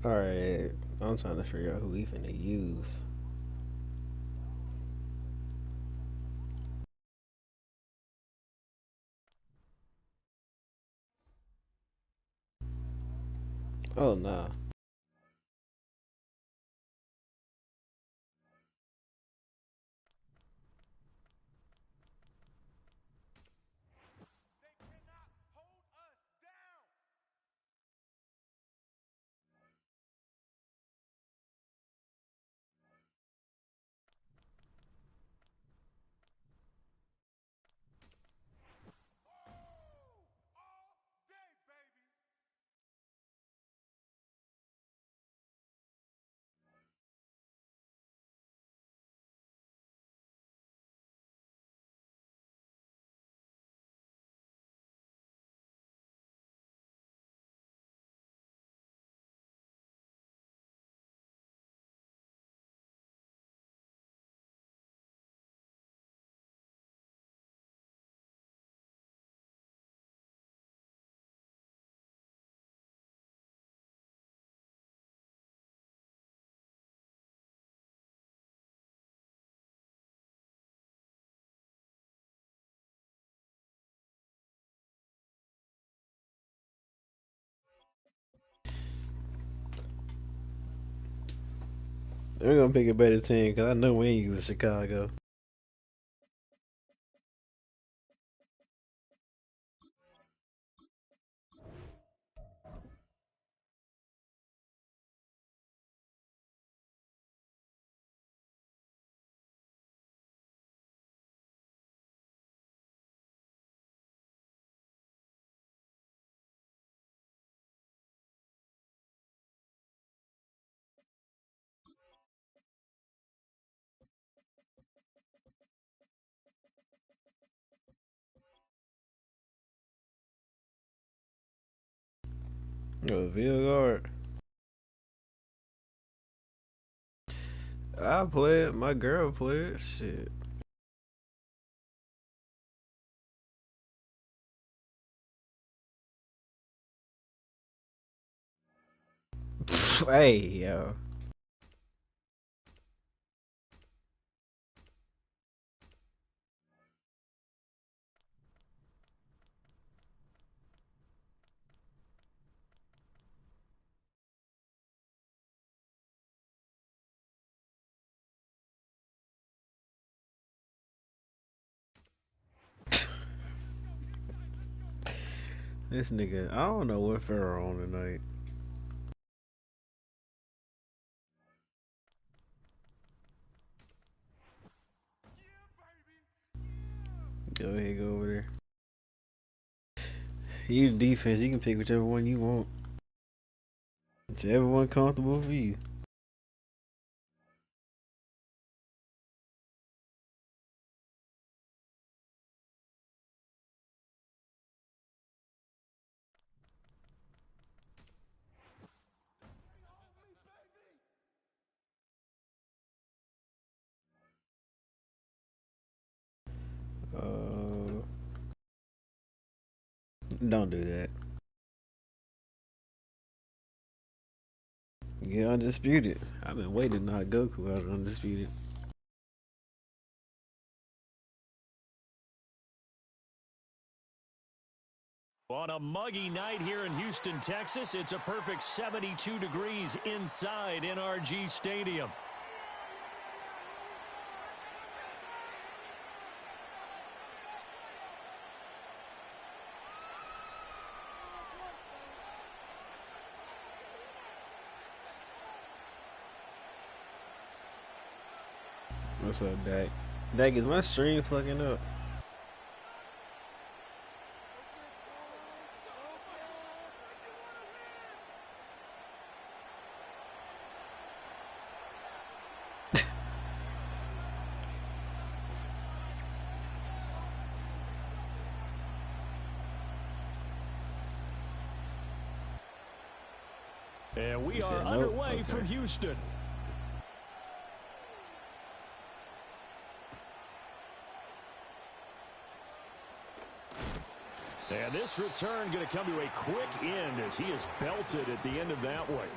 Alright, I'm trying to figure out who we finna use. Oh, nah. We're gonna pick a better team because I know we ain't using Chicago. Oh, Vilgard. I play it. My girl play it. Shit. Hey, yo. This nigga, I don't know what Pharaoh on tonight. Go ahead, go over there. You defense, you can pick whichever one you want. Whichever one comfortable for you. Uh, don't do that. Get undisputed. I've been waiting to knock Goku out of undisputed. On a muggy night here in Houston, Texas, it's a perfect 72 degrees inside NRG Stadium. What's up, Dak? Dak, is my stream fucking up? And we You are said nope? underway Okay. from Houston. And this return going to come to a quick end as he is belted at the end of that one.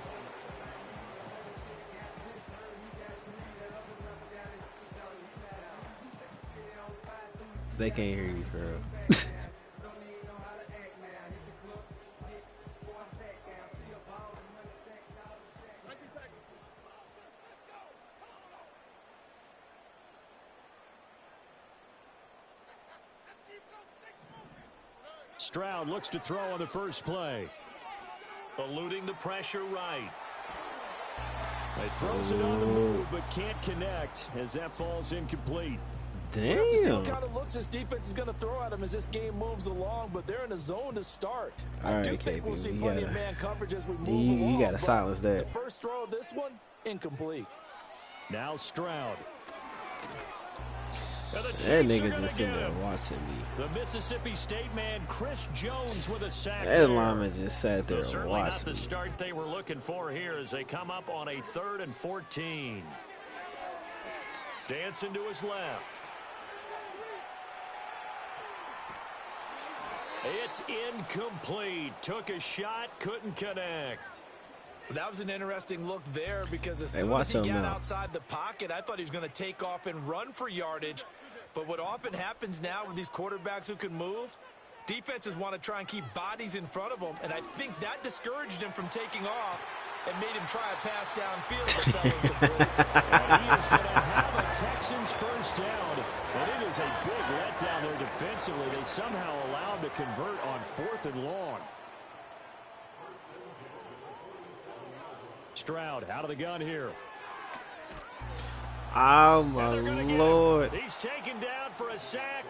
They can't hear you, girl. Stroud looks to throw on the first play. Eluding the pressure right. He throws it on the move, but can't connect as that falls incomplete. Damn. We'll have to see what kind of looks this defense is going to throw at him as this game moves along, but they're in a zone to start. All right, I do think we'll see plenty of man coverage as we move along. You got to silence that. The first throw of this one, incomplete. Now Stroud. That nigga just sitting there watching me. The Mississippi State man, Chris Jones, with a sack. That lineman just sat there Certainly watching not the me. start they were looking for here as they come up on a 3rd and 14. Dancing to his left. It's incomplete. Took a shot, couldn't connect. That was an interesting look there because as soon as he got outside the pocket, I thought he was going to take off and run for yardage. But what often happens now with these quarterbacks who can move, defenses want to try and keep bodies in front of them, and I think that discouraged him from taking off and made him try a pass downfield. He is going to have a Texans first down, and it is a big letdown there defensively. They somehow allowed to convert on 4th and long. Stroud out of the gun here. Oh, my Lord. He's taken down for a sack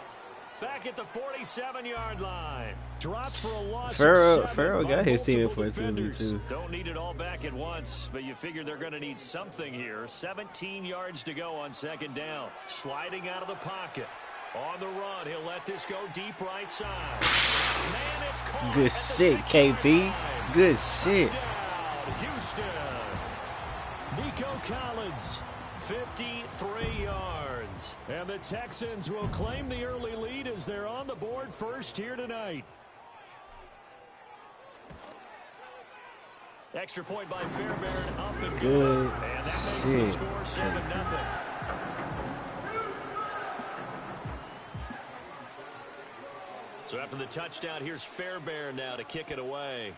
back at the 47-yard line. Dropped for a loss. Farrell got his team for a 2-2. Don't need it all back at once, but you figure they're going to need something here. 17 yards to go on 2nd down. Sliding out of the pocket. On the run, he'll let this go deep right side. Man, it's caught. Good shit, KP. Good shit. Houston. Nico Collins, 53 yards. And the Texans will claim the early lead as they're on the board first here tonight. Extra point by Fairbairn, up and good. And that makes the score 7-0. So after the touchdown, here's Fairbairn now to kick it away.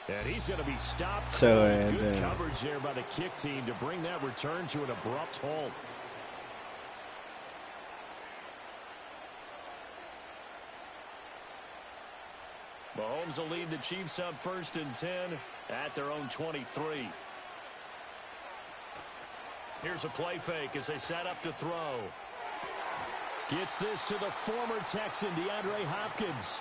And he's going to be stopped. So, good coverage there by the kick team to bring that return to an abrupt halt. Mahomes will lead the Chiefs up 1st and 10 at their own 23. Here's a play fake as they set up to throw. Gets this to the former Texan, DeAndre Hopkins.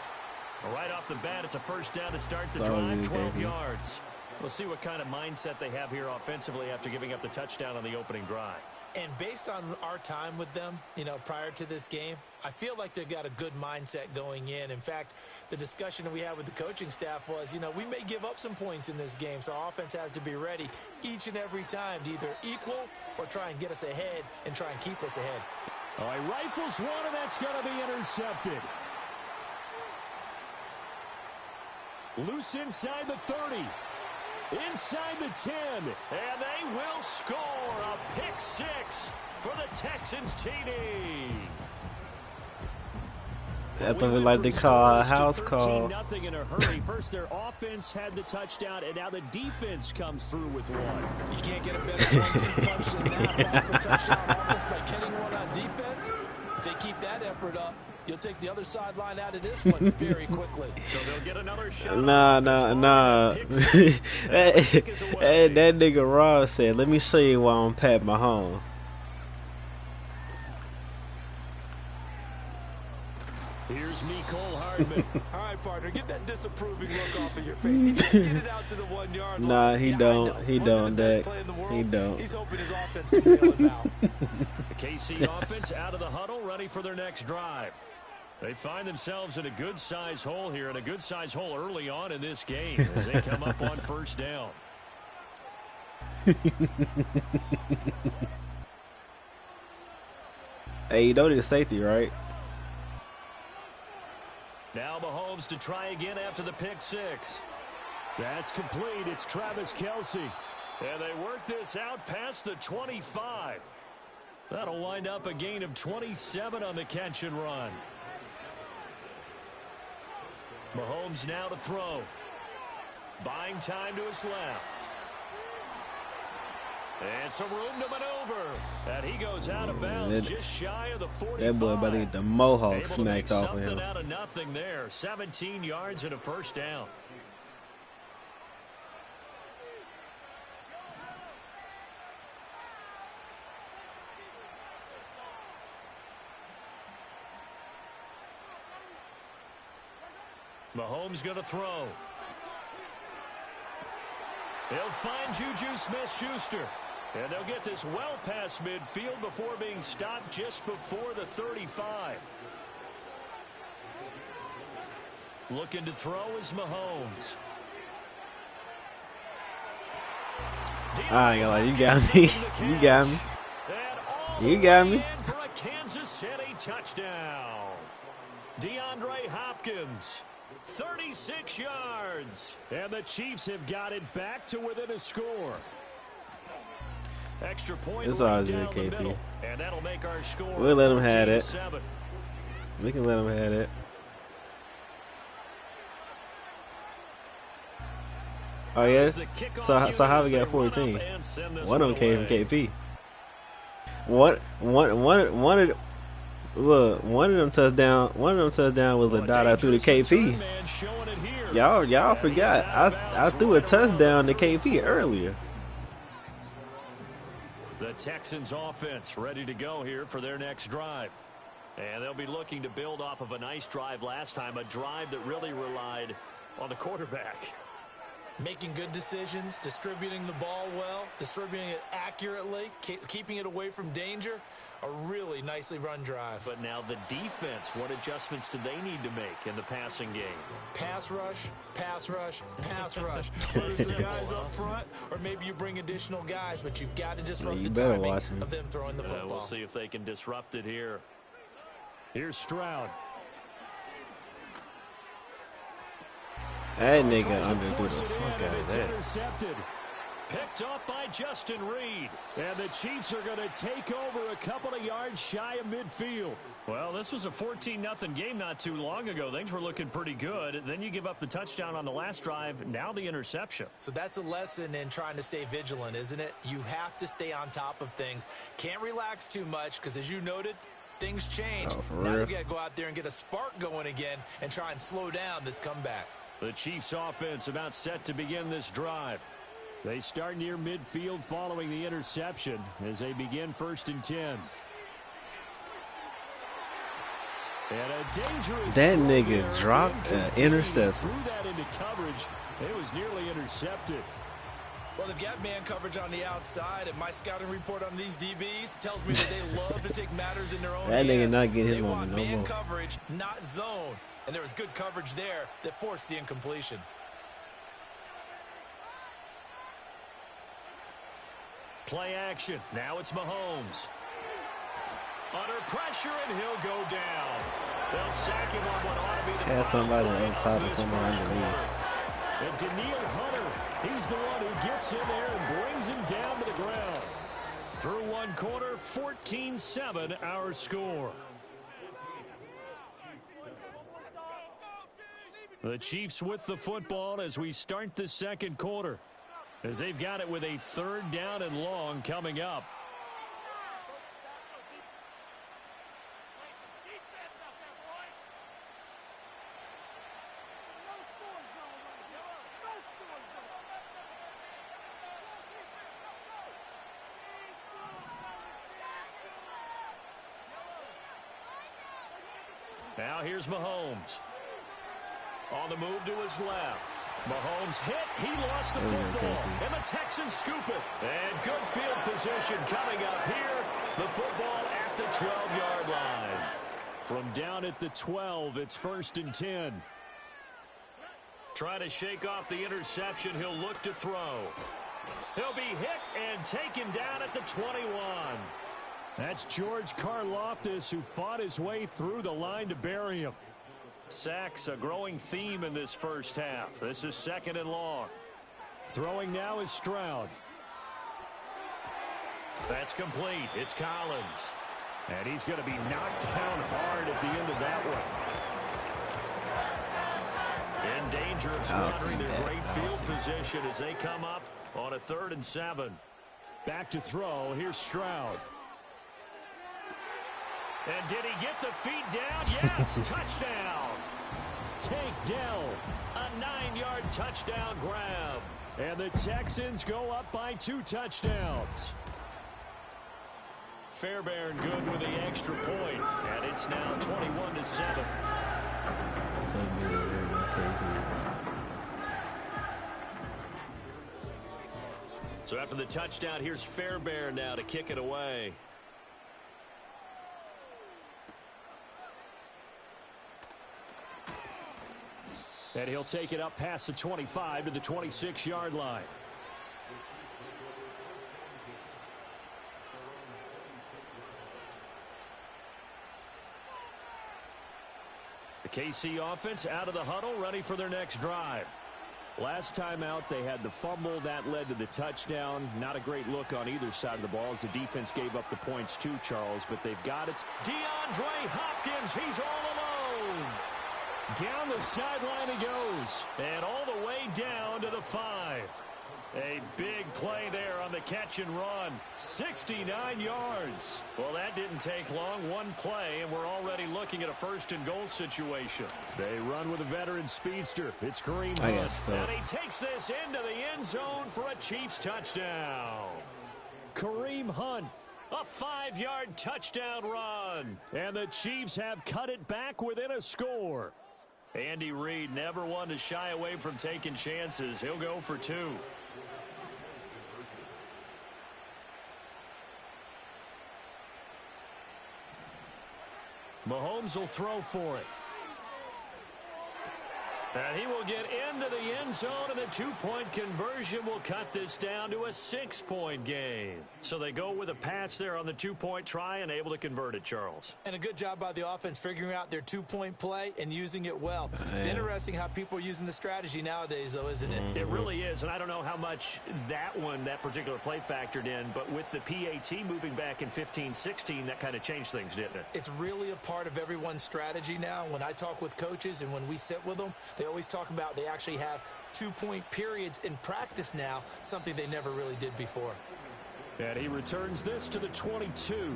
Right off the bat, it's a first down to start the drive, 12 yards. We'll see what kind of mindset they have here offensively after giving up the touchdown on the opening drive. And based on our time with them, prior to this game, I feel like they've got a good mindset going in. In fact, the discussion that we had with the coaching staff was, we may give up some points in this game, so our offense has to be ready each and every time to either equal or try and get us ahead and try and keep us ahead. All right, rifles one, and that's going to be intercepted. Loose inside the 30. Inside the 10. And they will score a pick six for the Texans TD. That's what we like to call a house call. Nothing in a hurry. First, their offense had the touchdown, and now the defense comes through with one. You can't get a better one-two punch than that. Back with touchdown offense by getting one on defense. If they keep that effort up, you'll take the other sideline out of this one very quickly. So they'll get another shot. Nah. that nigga Ross said, let me show you why I'm Pat Mahomes. Here's Mecole Hardman. All right, partner, get that disapproving look off of your face. He just get it out to the 1 yard line. Nah, he don't. He don't, Dak. He don't. He's hoping his offense can bail him out. The KC offense out of the huddle, ready for their next drive. They find themselves in a good-size hole here, and a good-size hole early on in this game as they come up on first down. Hey, you know the safety, right? Now Mahomes to try again after the pick six. That's complete. It's Travis Kelce. And they work this out past the 25. That'll wind up a gain of 27 on the catch and run. Mahomes now to throw. Buying time to his left. And some room to maneuver. And he goes out of bounds just shy of the 45. That boy about to get the mohawk smacked off of him. Something out of nothing there. 17 yards and a first down. Mahomes going to throw. He'll find Juju Smith-Schuster. And they'll get this well past midfield before being stopped just before the 35. Looking to throw is Mahomes. I ain't gonna lie, you got me. You got me. You got me. For a Kansas City touchdown. DeAndre Hopkins. 36 yards. And the Chiefs have got it back to within a score. Extra point it's right all down good, the KP. middle. And that'll make our score. We'll let them have it. 14-7. We can let them have it. Oh yeah. So how we got 14? One of them came from KP. One of them touchdown was a dot I threw to KP. Y'all forgot. I threw a touchdown to KP earlier. The Texans offense ready to go here for their next drive. And they'll be looking to build off of a nice drive last time, a drive that really relied on the quarterback. Making good decisions, distributing the ball well, distributing it accurately, keeping it away from danger. A really nicely run drive. But now the defense, what adjustments do they need to make in the passing game? Pass rush, pass rush, pass rush. Whether it's the guys up front or maybe you bring additional guys, but you've got to disrupt the timing of them throwing the football. We'll see if they can disrupt it here. Here's Stroud. That nigga underthrew the fuck out of that. Intercepted. Picked up by Justin Reed. And the Chiefs are going to take over a couple of yards shy of midfield. Well, this was a 14-0 game not too long ago. Things were looking pretty good. Then you give up the touchdown on the last drive. Now the interception. So that's a lesson in trying to stay vigilant, isn't it? You have to stay on top of things. Can't relax too much because, as you noted, things change. Now you got to go out there and get a spark going again and try and slow down this comeback. The Chiefs offense about set to begin this drive. They start near midfield following the interception as they begin 1st and 10. And a dangerous that nigga dropped an interception. Threw that into coverage. It was nearly intercepted. Well, they've got man coverage on the outside, and my scouting report on these DBs tells me that they love to take matters in their own hands. That nigga not getting his they moment want no man more. coverage, not zone. And there was good coverage there that forced the incompletion. Play action. Now it's Mahomes. Under pressure, and he'll go down. They'll sack him on what ought to be the Had somebody on top of someone underneath. And Daniil Hunter, he's the one who gets in there and brings him down to the ground. Through one quarter, 14-7 our score. The Chiefs with the football as we start the second quarter, as they've got it with a 3rd down and long coming up. Now here's Mahomes. On the move to his left. Mahomes hit. He lost the football. And the Texans scoop it. And good field position coming up here. The football at the 12-yard line. From down at the 12, it's 1st and 10. Trying to shake off the interception. He'll look to throw. He'll be hit and taken down at the 21. That's George Karlaftis, who fought his way through the line to bury him. Sacks, a growing theme in this first half. This is 2nd and long. Throwing now is Stroud. That's complete. It's Collins. And he's going to be knocked down hard at the end of that one. In danger of squandering their great field position as they come up on a 3rd and 7. Back to throw. Here's Stroud. And did he get the feet down? Yes, touchdown. Tank Dell, a 9-yard touchdown grab. And the Texans go up by 2 touchdowns. Fairbairn good with the extra point, and it's now 21-7. So after the touchdown, here's Fairbairn now to kick it away. And he'll take it up past the 25 to the 26-yard line. The KC offense out of the huddle, ready for their next drive. Last time out, they had the fumble. That led to the touchdown. Not a great look on either side of the ball as the defense gave up the points too, Charles, but they've got it. DeAndre Hopkins, he's all alone. Down the sideline he goes, and all the way down to the 5. A big play there on the catch and run. 69 yards. Well, that didn't take long. One play, and we're already looking at a 1st and goal situation. They run with a veteran speedster. It's Kareem Hunt. And he takes this into the end zone for a Chiefs touchdown. Kareem Hunt. A 5-yard touchdown run. And the Chiefs have cut it back within a score. Andy Reid never one to shy away from taking chances. He'll go for 2. Mahomes will throw for it. And he will get into the end zone, and the 2-point conversion will cut this down to a 6-point game. So they go with a pass there on the 2-point try and able to convert it, Charles. And a good job by the offense figuring out their 2-point play and using it well. It's interesting how people are using the strategy nowadays, though, isn't it? It really is, and I don't know how much that particular play factored in, but with the PAT moving back in 15-16, that kind of changed things, didn't it? It's really a part of everyone's strategy now. When I talk with coaches and when we sit with them, they always talk about they actually have 2-point periods in practice now, something they never really did before. And he returns this to the 22.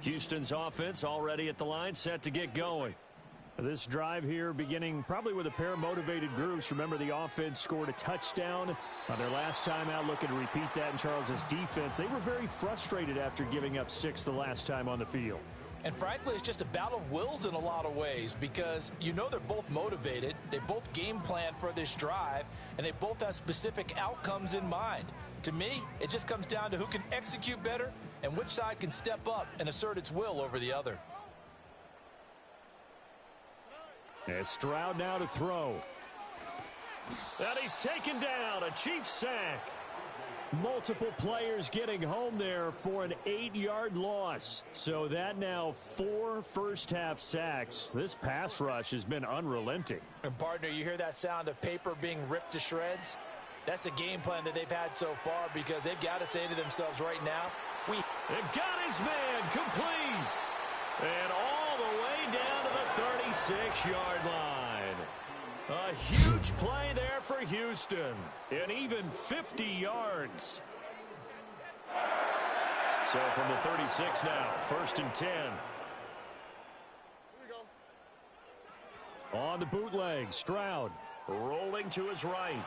Houston's offense already at the line, set to get going. This drive here beginning probably with a pair of motivated groups. Remember, the offense scored a touchdown on their last time out, looking to repeat that in Charles's defense. They were very frustrated after giving up 6 the last time on the field. And frankly, it's just a battle of wills in a lot of ways because you know they're both motivated. They both game plan for this drive, and they both have specific outcomes in mind. To me, it just comes down to who can execute better and which side can step up and assert its will over the other. As Stroud now to throw. And he's taken down, a Chiefs sack. Multiple players getting home there for an 8-yard loss. So that now 4 first-half sacks. This pass rush has been unrelenting. And partner, you hear that sound of paper being ripped to shreds? That's the game plan that they've had so far because they've got to say to themselves right now, they've got his man complete. And all the way down to the 36-yard line. A huge play there for Houston. And even 50 yards. So from the 36 now, 1st and 10. On the bootleg, Stroud rolling to his right.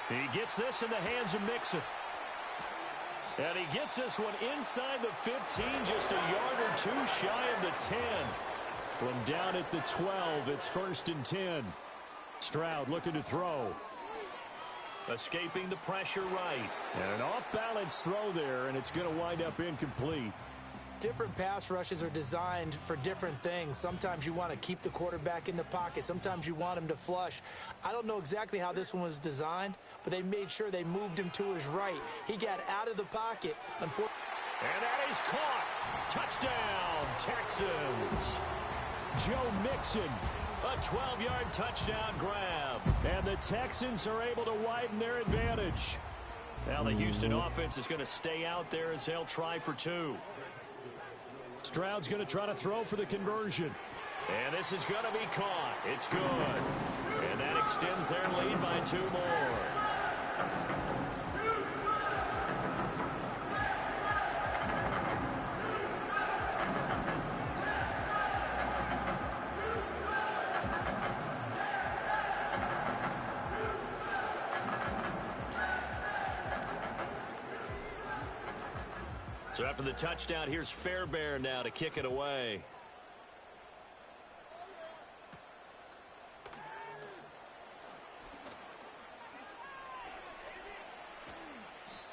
He gets this in the hands of Mixon. And he gets this one inside the 15, just a yard or 2 shy of the 10. From down at the 12, it's 1st and 10. Stroud looking to throw. Escaping the pressure right. And an off-balance throw there, and it's going to wind up incomplete. Different pass rushes are designed for different things. Sometimes you want to keep the quarterback in the pocket. Sometimes you want him to flush. I don't know exactly how this one was designed, but they made sure they moved him to his right. He got out of the pocket. And that is caught. Touchdown, Texans. Joe Mixon. A 12-yard touchdown grab. And the Texans are able to widen their advantage. Now the Houston offense is going to stay out there as they'll try for 2. Stroud's going to try to throw for the conversion. And this is going to be caught. It's good. And that extends their lead by 2 more. So after the touchdown, here's Fairbairn now to kick it away.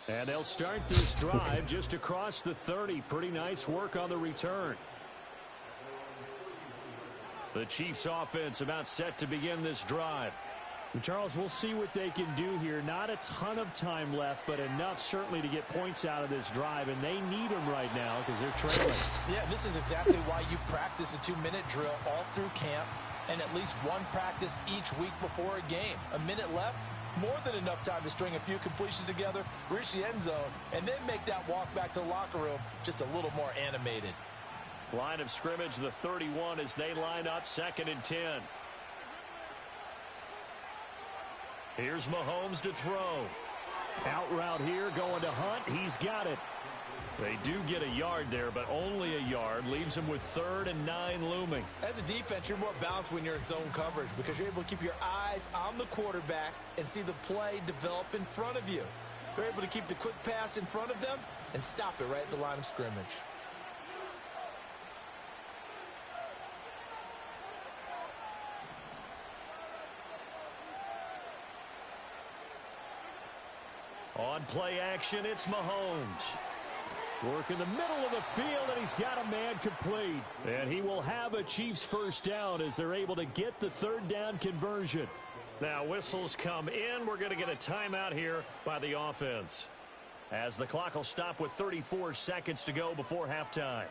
And they'll start this drive just across the 30. Pretty nice work on the return. The Chiefs offense about set to begin this drive. Charles, we'll see what they can do here. Not a ton of time left, but enough certainly to get points out of this drive, and they need them right now because they're trailing. Yeah, this is exactly why you practice a 2-minute drill all through camp and at least one practice each week before a game. A minute left, more than enough time to string a few completions together, reach the end zone, and then make that walk back to the locker room just a little more animated. Line of scrimmage, the 31 as they line up 2nd and 10. Here's Mahomes to throw. Out route here, going to Hunt. He's got it. They do get a yard there, but only a yard. Leaves them with 3rd and 9 looming. As a defense, you're more balanced when you're in zone coverage because you're able to keep your eyes on the quarterback and see the play develop in front of you. They're able to keep the quick pass in front of them and stop it right at the line of scrimmage. On play action, it's Mahomes. Work in the middle of the field, and he's got a man complete. And he will have a Chiefs first down as they're able to get the 3rd down conversion. Now whistles come in. We're going to get a timeout here by the offense, as the clock will stop with 34 seconds to go before halftime.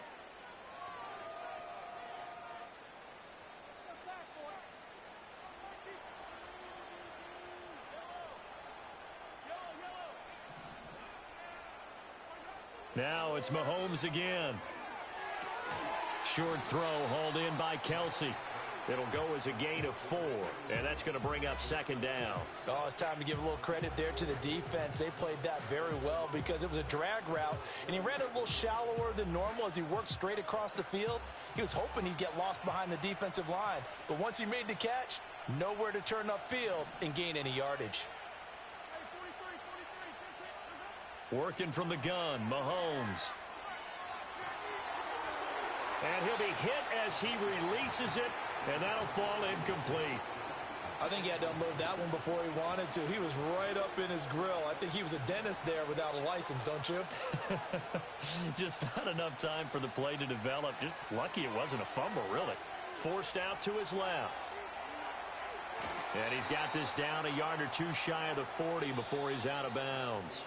Now it's Mahomes again. Short throw hauled in by Kelsey. It'll go as a gain of 4, and that's going to bring up 2nd down. Oh, it's time to give a little credit there to the defense. They played that very well because it was a drag route, and he ran it a little shallower than normal as he worked straight across the field. He was hoping he'd get lost behind the defensive line, but once he made the catch, nowhere to turn upfield and gain any yardage. Working from the gun, Mahomes. And he'll be hit as he releases it, and that'll fall incomplete. I think he had to unload that one before he wanted to. He was right up in his grill. I think he was a dentist there without a license, don't you? Just not enough time for the play to develop. Just lucky it wasn't a fumble, really. Forced out to his left. And he's got this down a yard or 2 shy of the 40 before he's out of bounds.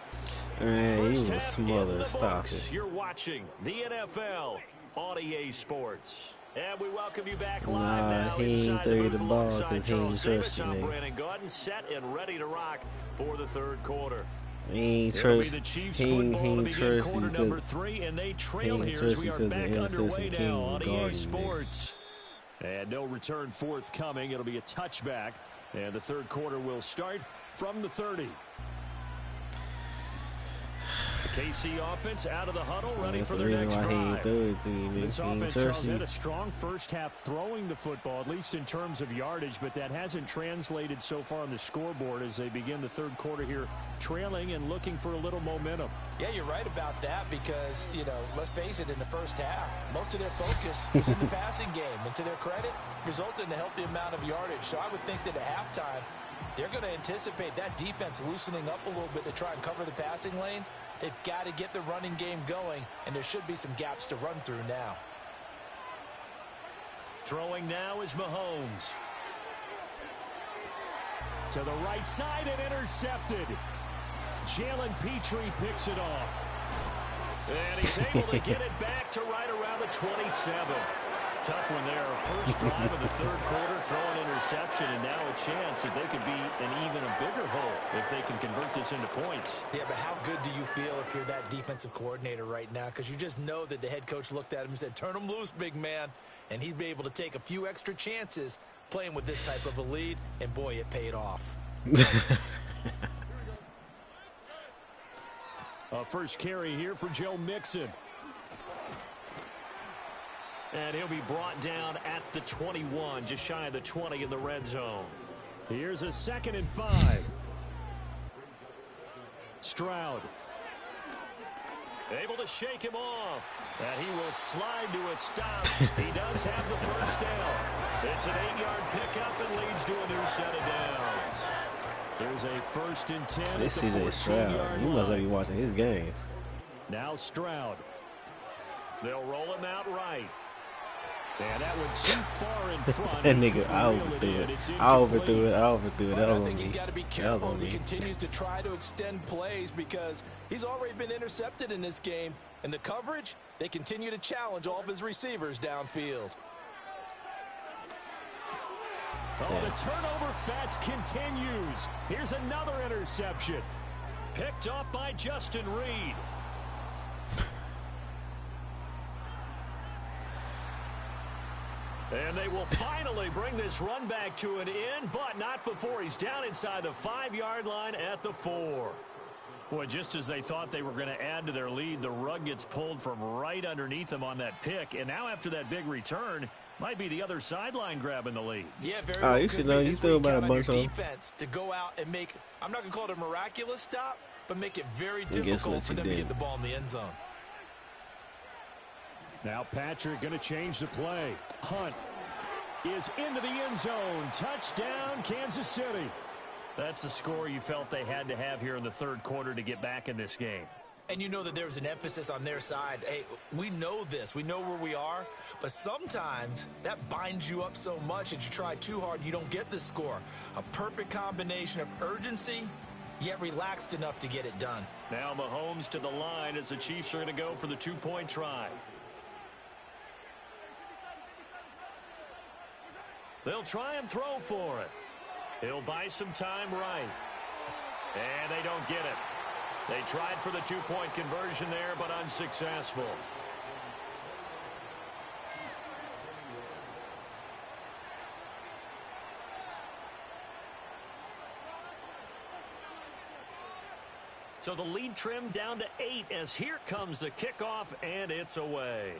Man, he was smothered. Stop it. You're watching the NFL on EA Sports. And we welcome you back live now inside the booth alongside Charles Davis. I'm Brandon Gaudin, set and ready to rock for the 3rd quarter. He ain't trust. He ain't trust quarter number 3, and they trail here as we are back underway now on EA Sports. And no return forthcoming. It'll be a touchback. And the 3rd quarter will start from the 30. The KC offense out of the huddle, ready for their next drive. This offense, Charles, had a strong first half throwing the football, at least in terms of yardage, but that hasn't translated so far on the scoreboard as they begin the 3rd quarter here, trailing and looking for a little momentum. Yeah, you're right about that because, you know, let's face it, in the first half, most of their focus was in the passing game. And to their credit, resulted in a healthy amount of yardage. So I would think that at halftime, they're going to anticipate that defense loosening up a little bit to try and cover the passing lanes. They've got to get the running game going, and there should be some gaps to run through now. Throwing now is Mahomes. To the right side and intercepted. Jalen Petrie picks it off. And he's able to get it back to right around the 27. Tough one there. First drive of the third quarter, throw an interception, and now a chance that they could be in even a bigger hole if they can convert this into points. Yeah, but how good do you feel if you're that defensive coordinator right now? Because you just know that the head coach looked at him and said, turn him loose, big man. And he'd be able to take a few extra chances playing with this type of a lead, and boy, it paid off. First carry here for Joe Mixon. And he'll be brought down at the 21, just shy of the 20 in the red zone. Here's a 2nd and 5. Stroud. Able to shake him off. And he will slide to a stop. He does have the first down. It's an 8-yard pickup and leads to a new set of downs. There's a 1st and 10. This CJ Stroud. You must be watching his games. Now Stroud. They'll roll him out right. And that went too far in front. That nigga, I overthrew it. I think he's got to be careful as he continues to try to extend plays because he's already been intercepted in this game. And the coverage, they continue to challenge all of his receivers downfield. Oh, the turnover fest continues. Here's another interception. Picked up by Justin Reed. And they will finally bring this run back to an end, but not before he's down inside the 5-yard line at the 4. Boy, just as they thought they were going to add to their lead, the rug gets pulled from right underneath them on that pick. And now after that big return, might be the other sideline grabbing the lead. Yeah, very well. You should know. You threw about a bunch of defense to go out and make, I'm not going to call it a miraculous stop, but make it very difficult for them to get the ball in the end zone. Now Patrick going to change the play. Hunt is into the end zone. Touchdown, Kansas City. That's the score you felt they had to have here in the third quarter to get back in this game. And you know that there's an emphasis on their side. Hey, we know this. We know where we are. But sometimes that binds you up so much that you try too hard, you don't get the score. A perfect combination of urgency, yet relaxed enough to get it done. Now Mahomes to the line as the Chiefs are going to go for the 2-point try. They'll try and throw for it. He'll buy some time right. And they don't get it. They tried for the 2-point conversion there, but unsuccessful. So the lead trimmed down to 8 as here comes the kickoff, and it's away.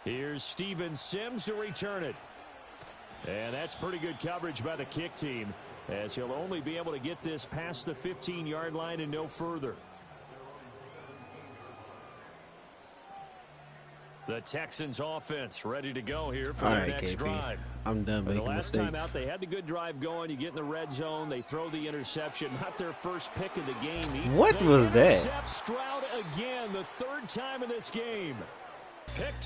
Here's Steven Sims to return it. And that's pretty good coverage by the kick team, as he'll only be able to get this past the 15-yard line and no further. The Texans offense ready to go here for their next drive. I'm done making mistakes. The last time out, they had the good drive going. You get in the red zone. They throw the interception. Not their first pick of the game. What was that? Stroud again, the 3rd time in this game.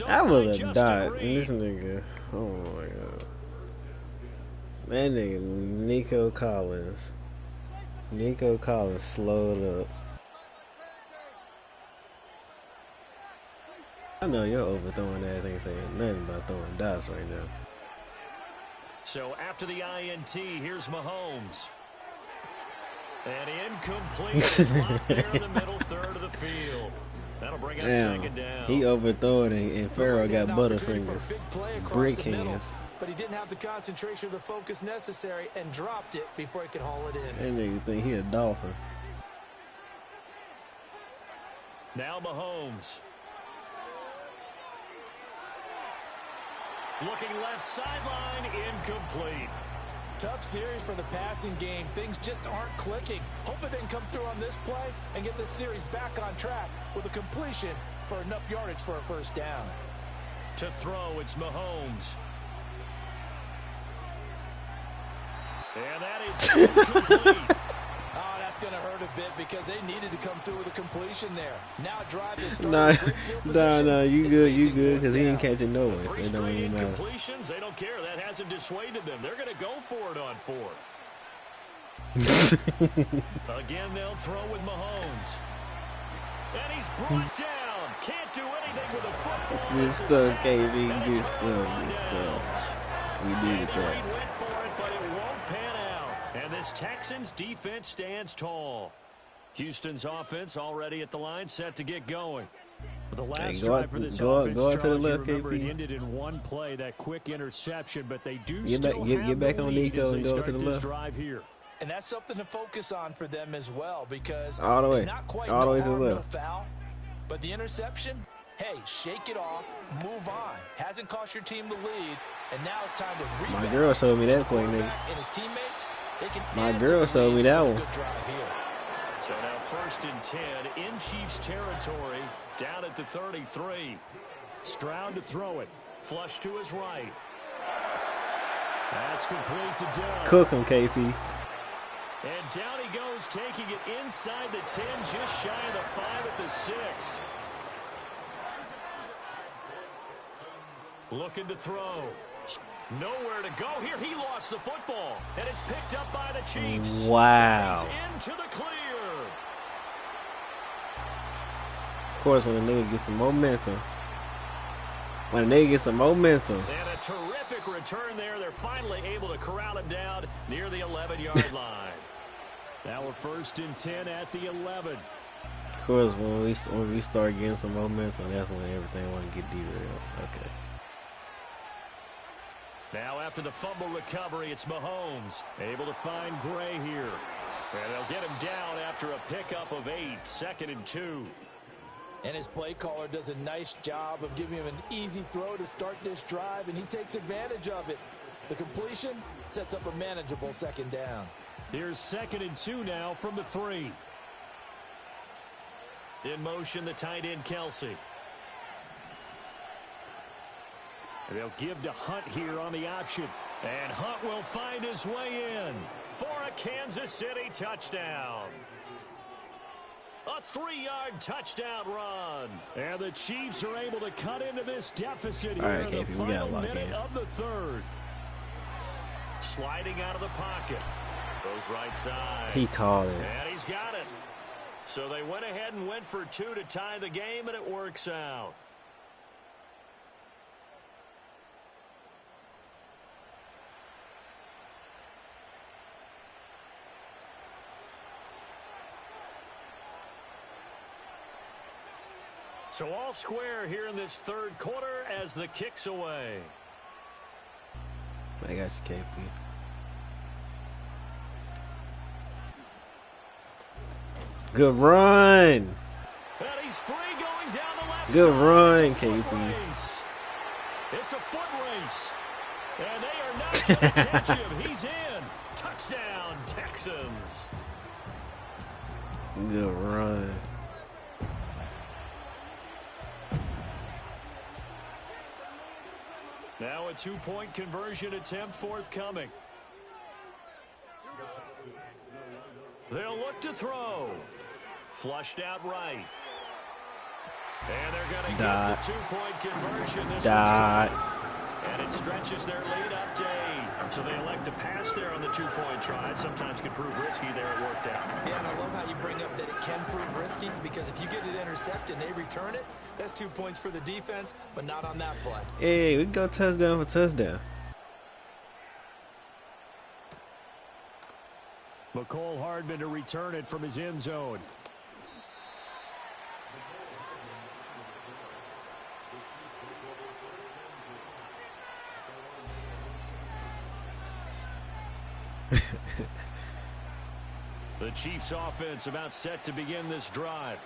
I would have died. This nigga. Oh my god. That nigga Nico Collins. Nico Collins slowed up. I know your overthrowing ass ain't saying nothing about throwing dots right now. So after the INT, here's Mahomes. And incomplete. Drop there in the middle third of the field. That'll bring out 2nd down. He overthrew it, and Farrell got butterfingers. Brick hands. But he didn't have the concentration or the focus necessary and dropped it before he could haul it in. That nigga think he a dolphin. Now Mahomes. Looking left sideline, incomplete. Tough series for the passing game. Things just aren't clicking. Hope it didn't come through on this play and get this series back on track with a completion for enough yardage for a 1st down. To throw, it's Mahomes. And that is incomplete. Oh, that's going to hurt a bit because they needed to come through with a completion there. Now drive this. No, you good, because he ain't catching no one. So it don't even matter. Completions, they don't care. That hasn't dissuaded them. They're going to go for it on 4th. Again, they'll throw with Mahomes. And he's brought down Can't do anything with the football. Good stuff, KB. Good stuff. We needed that. Reed went for it, but it won't pan out. And this Texans defense stands tall. Houston's offense already at the line, set to get going. The last drive for this offense, go to the left, remember, KP. it ended in one play, that quick interception, but they do get back on Nico and go to the left. Drive here. And that's something to focus on for them as well, because all the way, it's not quite all the way to the no left. Foul, but the interception, hey, shake it off, move on. Hasn't cost your team the lead, and now it's time to rebound. My girl showed me that play, nigga. And his teammates, they can My girl showed me that one. good drive here. So now 1st and 10 in Chiefs territory, down at the 33. Stroud to throw it. Flush to his right. That's complete to Doug. Cook him, KP. And down he goes, taking it inside the 10, just shy of the 5 at the 6. Looking to throw. Nowhere to go here. He lost the football, and it's picked up by the Chiefs. Wow. He's into the clear. Of course, when a nigga gets some momentum. And a terrific return there. They're finally able to corral him down near the 11-yard line. Now we're 1st and 10 at the 11. Of course, when we start getting some momentum, that's when everything want to get derailed. Okay. Now after the fumble recovery, it's Mahomes able to find Gray here. And they'll get him down after a pickup of 8, 2nd and 2. And his play caller does a nice job of giving him an easy throw to start this drive, and he takes advantage of it. The completion sets up a manageable 2nd down. Here's 2nd and 2 now from the 3. In motion, the tight end, Kelsey. And they'll give to Hunt here on the option. And Hunt will find his way in for a Kansas City touchdown. A 3-yard touchdown run. And the Chiefs are able to cut into this deficit here in the final minute of the 3rd. Sliding out of the pocket. Goes right side. He called it. And he's got it. So they went ahead and went for 2 to tie the game, and it works out. So all square here in this 3rd quarter as the kick's away. I got you, KP. Good run. And he's free going down the left Good side. run, KP. It's a foot race. And they are not going to catch him. He's in. Touchdown, Texans. Good run. Now a 2-point conversion attempt forthcoming. They'll look to throw. Flushed out right. And they're going to get the 2-point conversion. This one's good. And it stretches their lead up to 8. So they elect to pass there on the 2-point try. Sometimes can prove risky. There it worked out. Yeah, and I love how you bring up that it can prove risky, because if you get it intercepted and they return it, that's 2 points for the defense, but not on that play. Hey, we can go touchdown for touchdown. McCole Hardman to return it from his end zone. The Chiefs offense about set to begin this drive.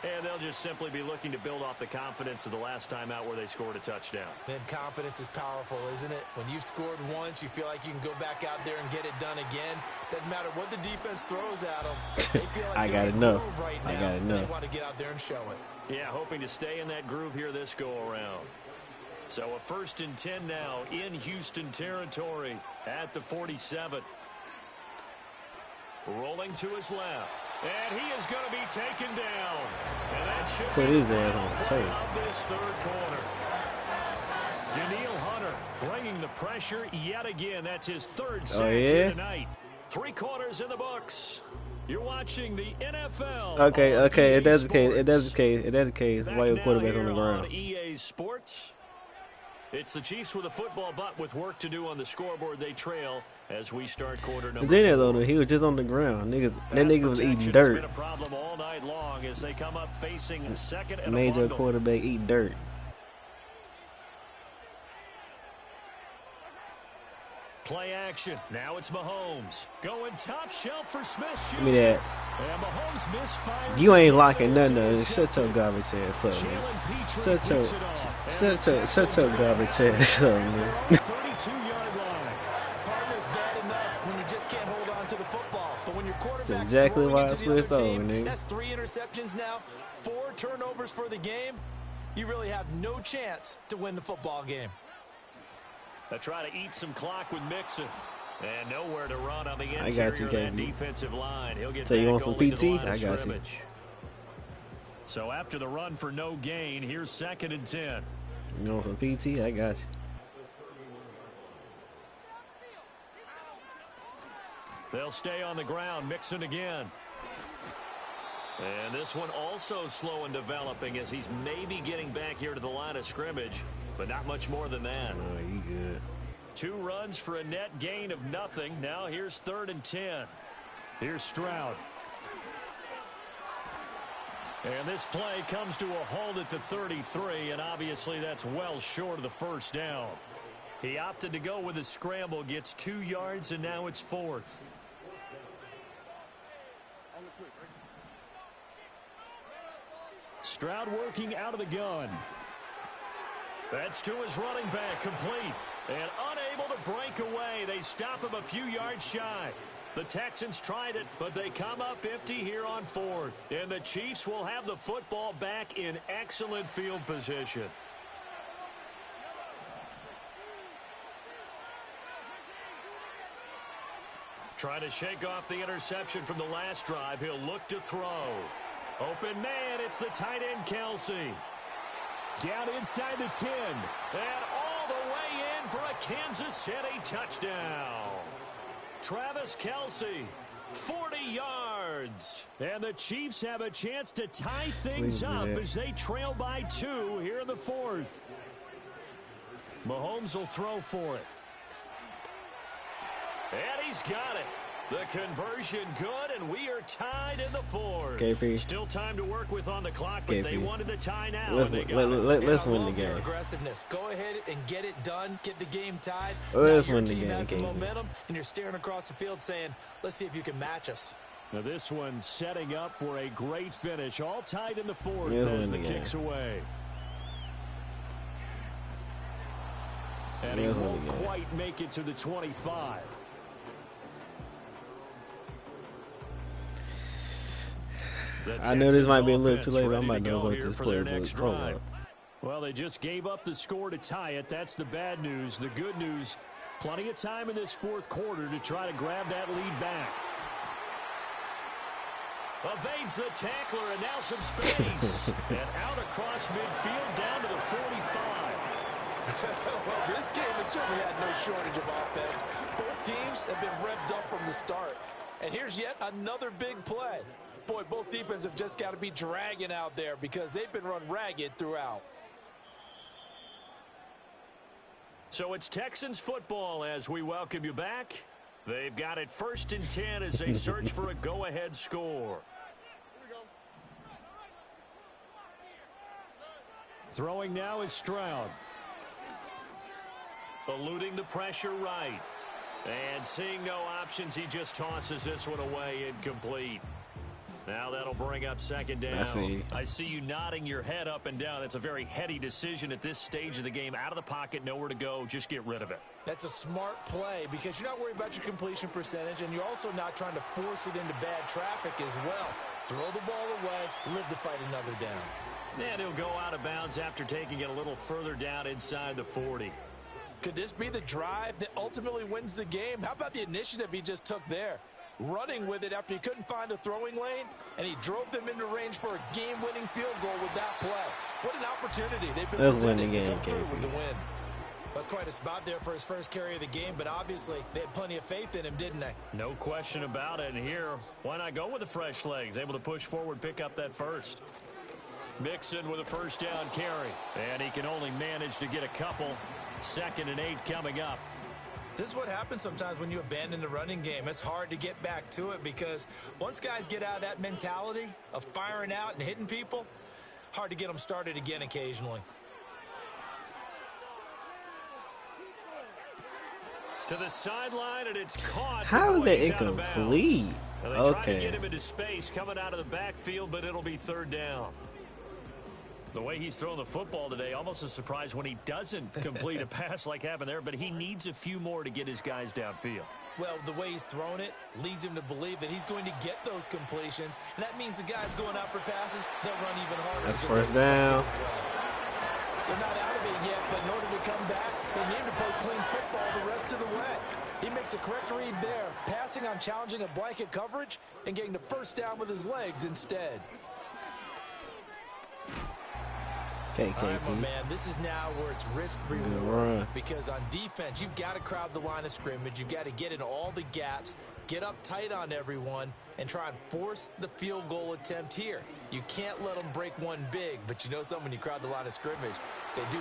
And they'll just simply be looking to build off the confidence of the last time out where they scored a touchdown. Man, confidence is powerful, isn't it? When you've scored once, you feel like you can go back out there and get it done again. Doesn't matter what the defense throws at them. They feel like I they're gotta in know. a groove right now. I gotta know. They want to get out there and show it. Yeah, hoping to stay in that groove here this go-around. So a 1st and 10 now in Houston territory at the 47. Rolling to his left. And he is going to be taken down. And that should Put his ass on the tape. of this 3rd quarter. Danielle Hunter bringing the pressure yet again. That's his 3rd sack here tonight. 3 quarters in the books. You're watching the NFL. Okay. If that's the case, why your quarterback on the ground? EA Sports. It's the Chiefs with a football, but with work to do on the scoreboard, they trail as we start quarter number 4. Though, he was just on the ground. That nigga was eating dirt. Been a problem all night long as they come up facing second and Major a quarterback eat dirt. Play action. Now it's Mahomes going top shelf for Smith. Give me that. And Mahomes misfires. You ain't locking none of it. Shut your garbage ass up, man. Shut your garbage ass up, man. 32-yard line. Partner's bad enough when you just can't hold on to the football. But when your quarterback's that's exactly why I switched over, nigga. That's 3 interceptions now, 4 turnovers for the game. You really have no chance to win the football game. They try to eat some clock with Mixon. And nowhere to run on the interior of that defensive line. He'll get so you want some PT? I got scrimmage. You. So after the run for no gain, here's 2nd and 10. You want some PT? I got you. They'll stay on the ground. Mixon again. And this one also slow in developing as he's maybe getting back here to the line of scrimmage. But not much more than that. Oh, you good. 2 runs for a net gain of nothing. Now here's 3rd and 10. Here's Stroud. And this play comes to a halt at the 33, and obviously that's well short of the first down. He opted to go with a scramble, gets 2 yards, and now it's 4th. Stroud working out of the gun. That's to his running back, complete. And unable to break away. They stop him a few yards shy. The Texans tried it, but they come up empty here on 4th. And the Chiefs will have the football back in excellent field position. Trying to shake off the interception from the last drive. He'll look to throw. Open man, it's the tight end, Kelce. Down inside the 10. And all the way in for a Kansas City touchdown. Travis Kelce, 40 yards. And the Chiefs have a chance to tie things up as they trail by 2 here in the 4th. Mahomes will throw for it. And he's got it. The conversion good, and we are tied in the 4th. KP. Still time to work with on the clock, but they wanted to tie now. Let's win the game. Aggressiveness. Go ahead and get it done. Get the game tied. Let's win the game. Has the momentum, and you're staring across the field saying, let's see if you can match us. Now this one setting up for a great finish. All tied in the 4th as the kicks away. And he won't quite make it to the 25. I know this might be a little too late, but I'm about to go to this play. Well, they just gave up the score to tie it. That's the bad news. The good news, plenty of time in this 4th quarter to try to grab that lead back. Evades the tackler, and now some space. And out across midfield down to the 45. Well, this game has certainly had no shortage of offense. Both teams have been revved up from the start. And here's yet another big play. Boy, both defenses have just got to be dragging out there because they've been run ragged throughout. So it's Texans football as we welcome you back. They've got it 1st and 10 as they search for a go-ahead score. Throwing now is Stroud. Eluding the pressure right. And seeing no options, he just tosses this one away incomplete. Now that'll bring up 2nd down. I see you nodding your head up and down. That's a very heady decision at this stage of the game. Out of the pocket, nowhere to go. Just get rid of it. That's a smart play because you're not worried about your completion percentage, and you're also not trying to force it into bad traffic as well. Throw the ball away, live to fight another down. And he'll go out of bounds after taking it a little further down inside the 40. Could this be the drive that ultimately wins the game? How about the initiative he just took there? Running with it after he couldn't find a throwing lane, and he drove them into range for a game-winning field goal with that play. What an opportunity they've been presented to come through with the win. That's quite a spot there for his first carry of the game, but obviously they had plenty of faith in him, didn't they? No question about it. And here, why not go with the fresh legs? Able to push forward, pick up that first. Mixon with a first down carry. And he can only manage to get a couple. 2nd and 8 coming up. This is what happens sometimes when you abandon the running game. It's hard to get back to it because once guys get out of that mentality of firing out and hitting people, hard to get them started again occasionally. To the sideline, and it's caught. How is that incomplete? They try to get him into space coming out of the backfield, but it'll be 3rd down. The way he's throwing the football today, almost a surprise when he doesn't complete a pass like happened there, but he needs a few more to get his guys downfield. Well, the way he's thrown it leads him to believe that he's going to get those completions, and that means the guys going out for passes, they'll run even harder. That's 1st down. They're not out of it yet, but in order to come back, they need to play clean football the rest of the way. He makes a correct read there, passing on challenging a blanket coverage and getting the first down with his legs instead. Okay, all right, my man, this is now where it's risk-reward. Because on defense, you've got to crowd the line of scrimmage. You've got to get in all the gaps, get up tight on everyone, and try and force the field goal attempt here. You can't let them break one big, but you know something, when you crowd the line of scrimmage, they do.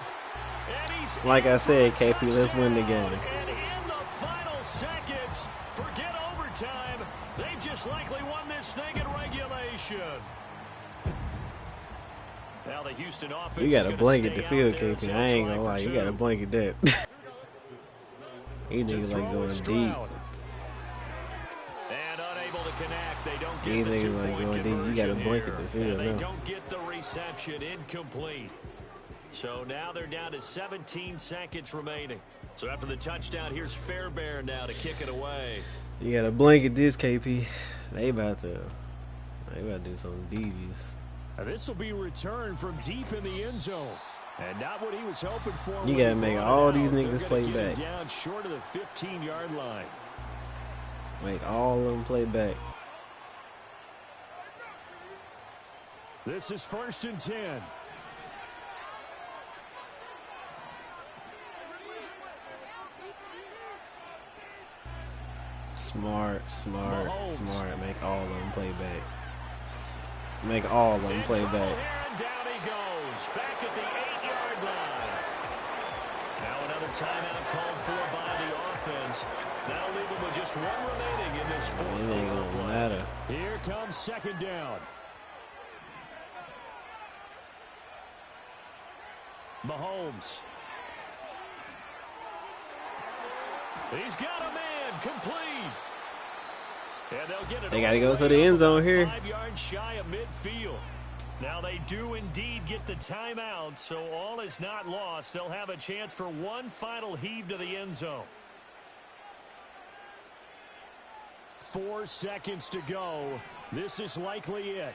Like I said, KP, let's win the game. And in the final seconds, forget overtime. They just likely won this thing in regulation. Now the Houston offense, you got to blanket the field, KP. I ain't gonna lie, you got to blanket that. These niggas like going deep. And unable to connect, they don't get These the niggas like going deep. You got to blanket the field. And they don't get the reception, incomplete. So now they're down to 17 seconds remaining. So after the touchdown, here's Fairbairn now to kick it away. You got to blanket this, KP. They about to do something devious. This will be returned from deep in the end zone. And not what he was hoping for. You got to make all these niggas play back. Down short of the 15-yard line. Make all of them play back. This is 1st and 10. Smart. Make all of them play back. Make all of them play back. And down he goes. Back at the 8-yard line. Now another timeout called for by the offense. That'll leave him with just one remaining in this 4th It ain't gonna matter. Here comes 2nd down. Mahomes. He's got a man complete. And they'll get it. They got to go for the end zone here. 5 yards shy of midfield. Now they do indeed get the timeout, so all is not lost. They'll have a chance for one final heave to the end zone. 4 seconds to go. This is likely it.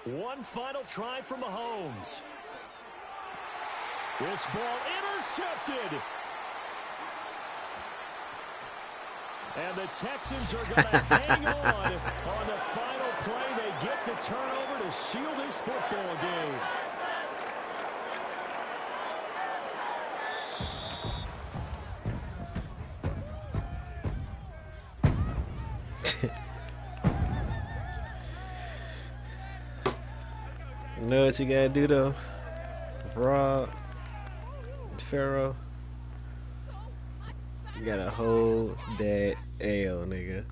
One final try for Mahomes. This ball intercepted. And the Texans are going to hang on the final play. They get the turnover to seal this football game. You know what you gotta do though? Rob, Pharaoh, you gotta hold that L, nigga.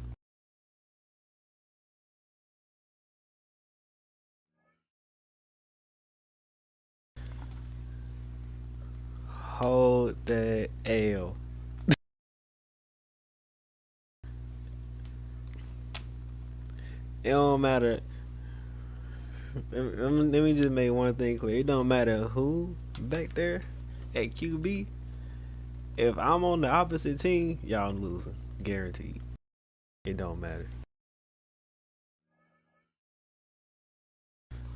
Hold that L. It don't matter. Let me just make one thing clear. It don't matter who back there at QB. If I'm on the opposite team, y'all losing. Guaranteed. It don't matter.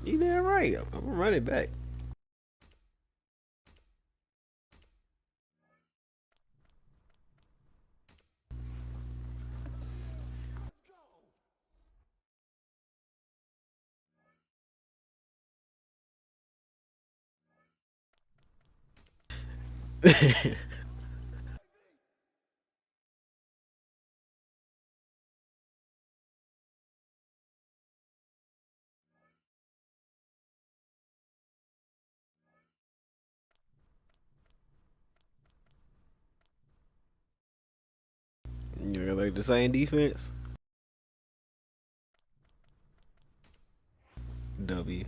You damn right. I'm gonna run it back. You gonna like the same defense? W.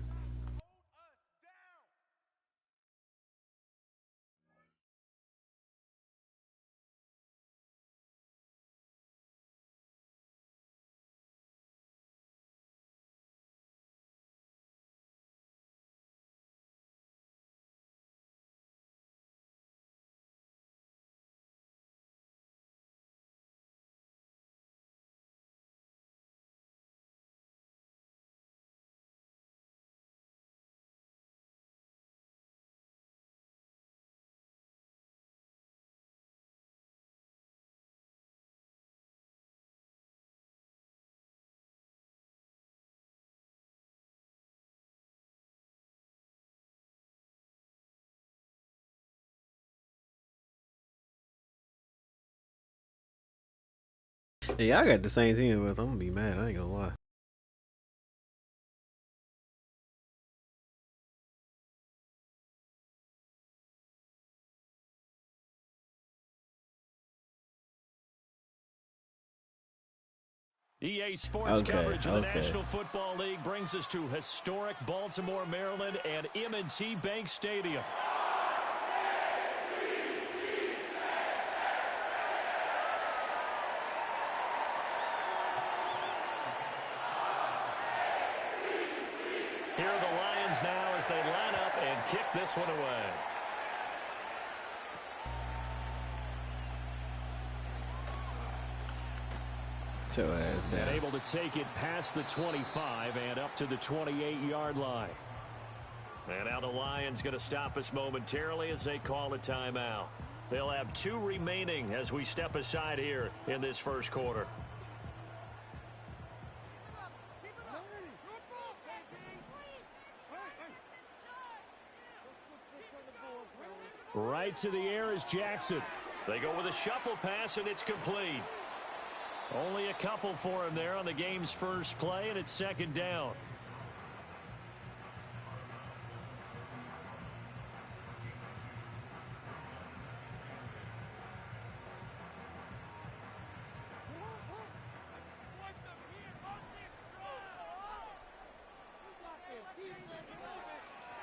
Yeah, I got the same team with. I'm gonna be mad. I ain't gonna lie. EA Sports coverage of the National Football League brings us to historic Baltimore, Maryland, and M&T Bank Stadium. Here are the Lions now as they line up and kick this one away. And able to take it past the 25 and up to the 28-yard line. And now the Lions going to stop us momentarily as they call a timeout. They'll have 2 remaining as we step aside here in this first quarter. Right to the air is Jackson. They go with a shuffle pass, and it's complete. Only a couple for him there on the game's first play, and it's second down.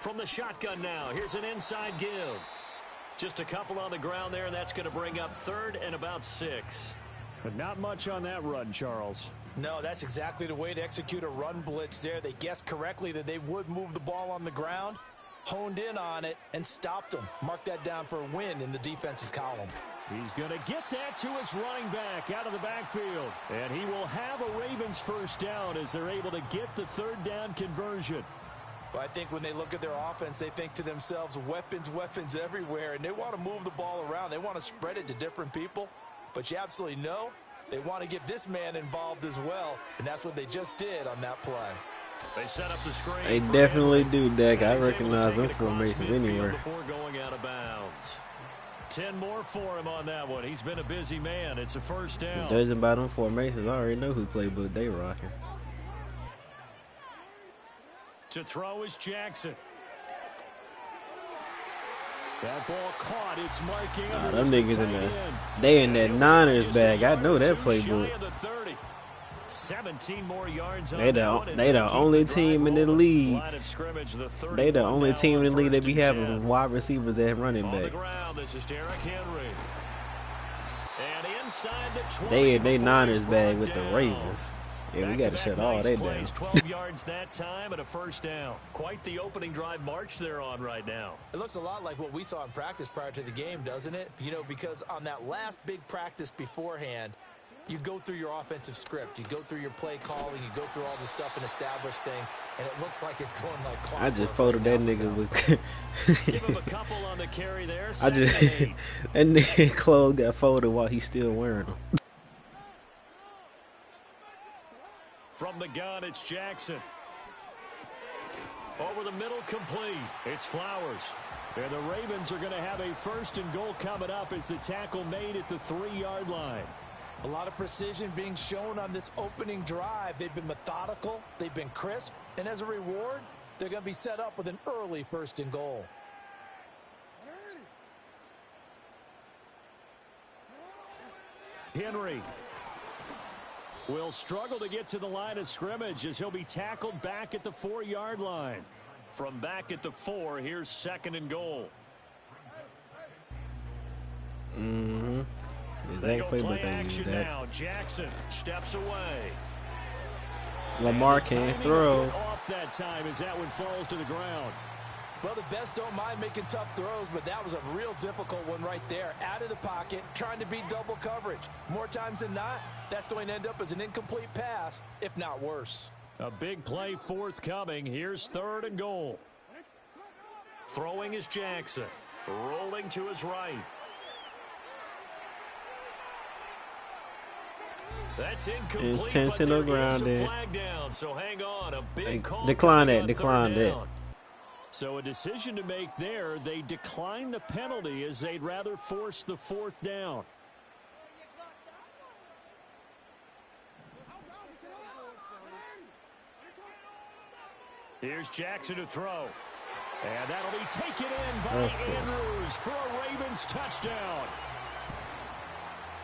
From the shotgun now, here's an inside give. Just a couple on the ground there, and that's going to bring up 3rd and about 6. But not much on that run, Charles. No, that's exactly the way to execute a run blitz there. They guessed correctly that they would move the ball on the ground, honed in on it, and stopped them. Mark that down for a win in the defense's column. He's going to get that to his running back out of the backfield. And he will have a Ravens first down as they're able to get the 3rd down conversion. Well, I think when they look at their offense, they think to themselves, weapons, weapons everywhere, and they want to move the ball around. They want to spread it to different people. But you absolutely know they want to get this man involved as well, and that's what they just did on that play. They set up the screen. They definitely do, Dak. I recognize them formations anywhere. Before going out of bounds. 10 more for him on that one. He's been a busy man. It's a first down. Judging by them formations, I already know who playbook they rocking. To throw is Jackson. That ball caught. It's Mark Andrews. Them niggas in there. They in that Niners bag. I know that playbook. 17 more yards. They the only team in the league. They the only team in the league that be having wide receivers at running back. This is Derrick Henry. And inside the they Niners bag with the Ravens. Yeah, we got to shut all that down. 12 yards that time and a first down. Quite the opening drive march they're on right now. It looks a lot like what we saw in practice prior to the game, doesn't it? You know, because on that last big practice beforehand, You go through your offensive script. You go through your play calling. You go through all the stuff and establish things. And it looks like it's going like clockwork. I just folded that nigga with. Give him a couple on the carry there. I just that nigga clothes got folded while he's still wearing them. From the gun, it's Jackson. Over the middle, complete. It's Flowers. And the Ravens are going to have a 1st and goal coming up as the tackle made at the 3-yard line. A lot of precision being shown on this opening drive. They've been methodical. They've been crisp. And as a reward, they're going to be set up with an early 1st and goal. Henry will struggle to get to the line of scrimmage as he'll be tackled back at the 4-yard line. From back at the 4, here's 2nd and goal. Mm-hmm. They go play action now. Jackson steps away. Lamar can't throw. Off that time as that one falls to the ground. Well, the best don't mind making tough throws, but that was a real difficult one right there. Out of the pocket, trying to beat double coverage. More times than not, that's going to end up as an incomplete pass, if not worse. A big play forthcoming. Here's 3rd and goal. Throwing is Jackson. Rolling to his right. That's incomplete. Intentional grounding. Flag down, so hang on. A big call. Decline that. Decline that. So a decision to make there. They decline the penalty as they'd rather force the 4th down. Here's Jackson to throw. And that'll be taken in by Andrews for a Ravens touchdown.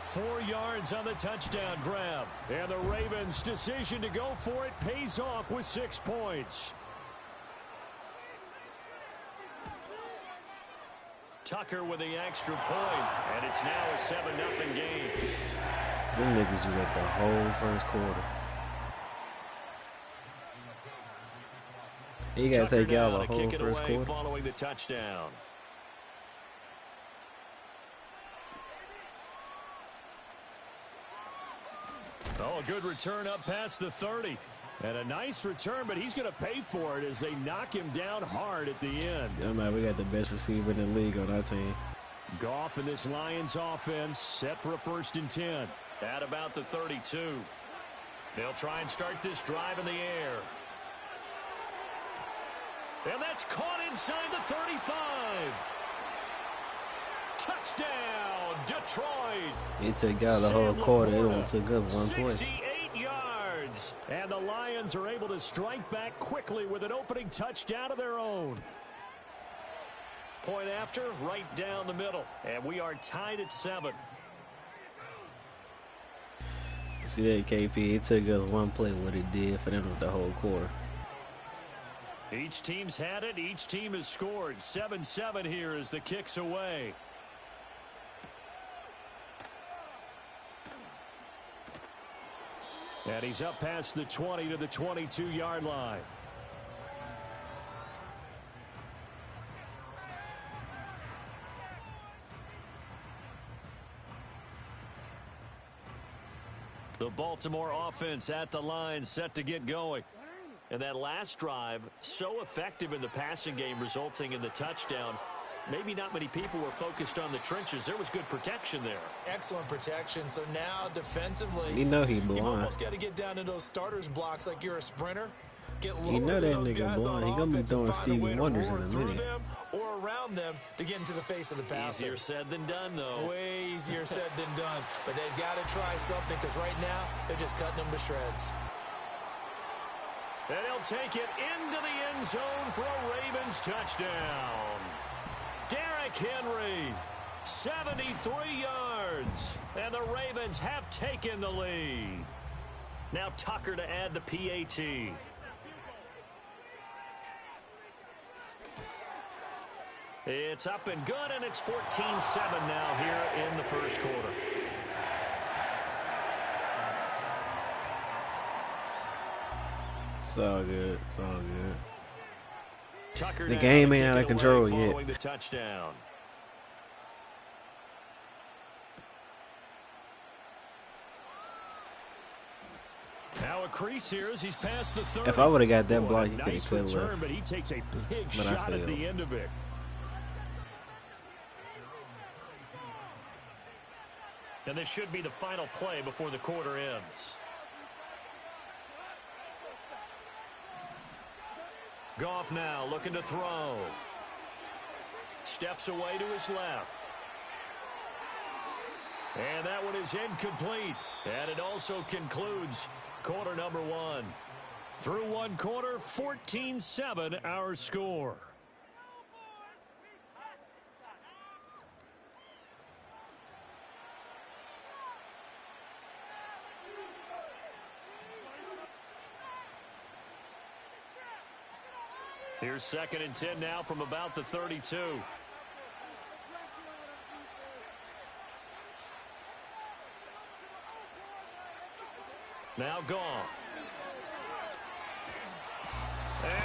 4 yards on the touchdown grab. And the Ravens' decision to go for it pays off with 6 points. Tucker with the extra point, and it's now a 7-0 game. Them niggas was at the whole 1st quarter. You gotta take out the whole 1st quarter. Following the touchdown. Oh, a good return up past the 30. And a nice return, but he's going to pay for it as they knock him down hard at the end. Yeah, man, we got the best receiver in the league on our team. Goff and this Lions offense set for a 1st and 10. At about the 32. They'll try and start this drive in the air. And that's caught inside the 35. Touchdown, Detroit. It took out the whole quarter. It only took us 1 play. 68 yards. And the Lions are able to strike back quickly with an opening touchdown of their own. Point after, right down the middle. And we are tied at 7. See that, KP? It took us 1 play what it did for them with the whole quarter. Each team's had it. Each team has scored. 7-7 here as the kick's away. And he's up past the 20 to the 22-yard line. The Baltimore offense at the line, set to get going. And that last drive, so effective in the passing game, resulting in the touchdown. Maybe not many people were focused on the trenches. There was good protection there. Excellent protection. So now defensively, you know he blind. You almost got to get down to those starters blocks like you're a sprinter. Get lower you know that those nigga guys blind. He gonna be throwing Stevie Wonders in a minute. Them or around them to get into the face of the passer. Easier said than done, though. Way easier said than done. But they've got to try something because right now they're just cutting them to shreds. And he'll take it into the end zone for a Ravens touchdown. Derrick Henry, 73 yards. And the Ravens have taken the lead. Now Tucker to add the PAT. It's up and good, and it's 14-7 now here in the first quarter. It's all good. It's all good. Tucker the game ain't out of control yet. The touchdown. crease here as he's past the 30. If I would have got that block, he nice could have return, but he takes a big shot at the end of it. And this should be the final play before the quarter ends. Goff now looking to throw. Steps away to his left. And that one is incomplete. And it also concludes quarter number one. Through one quarter, 14-7 our score. Here's 2nd and 10 now from about the 32. Now Goff.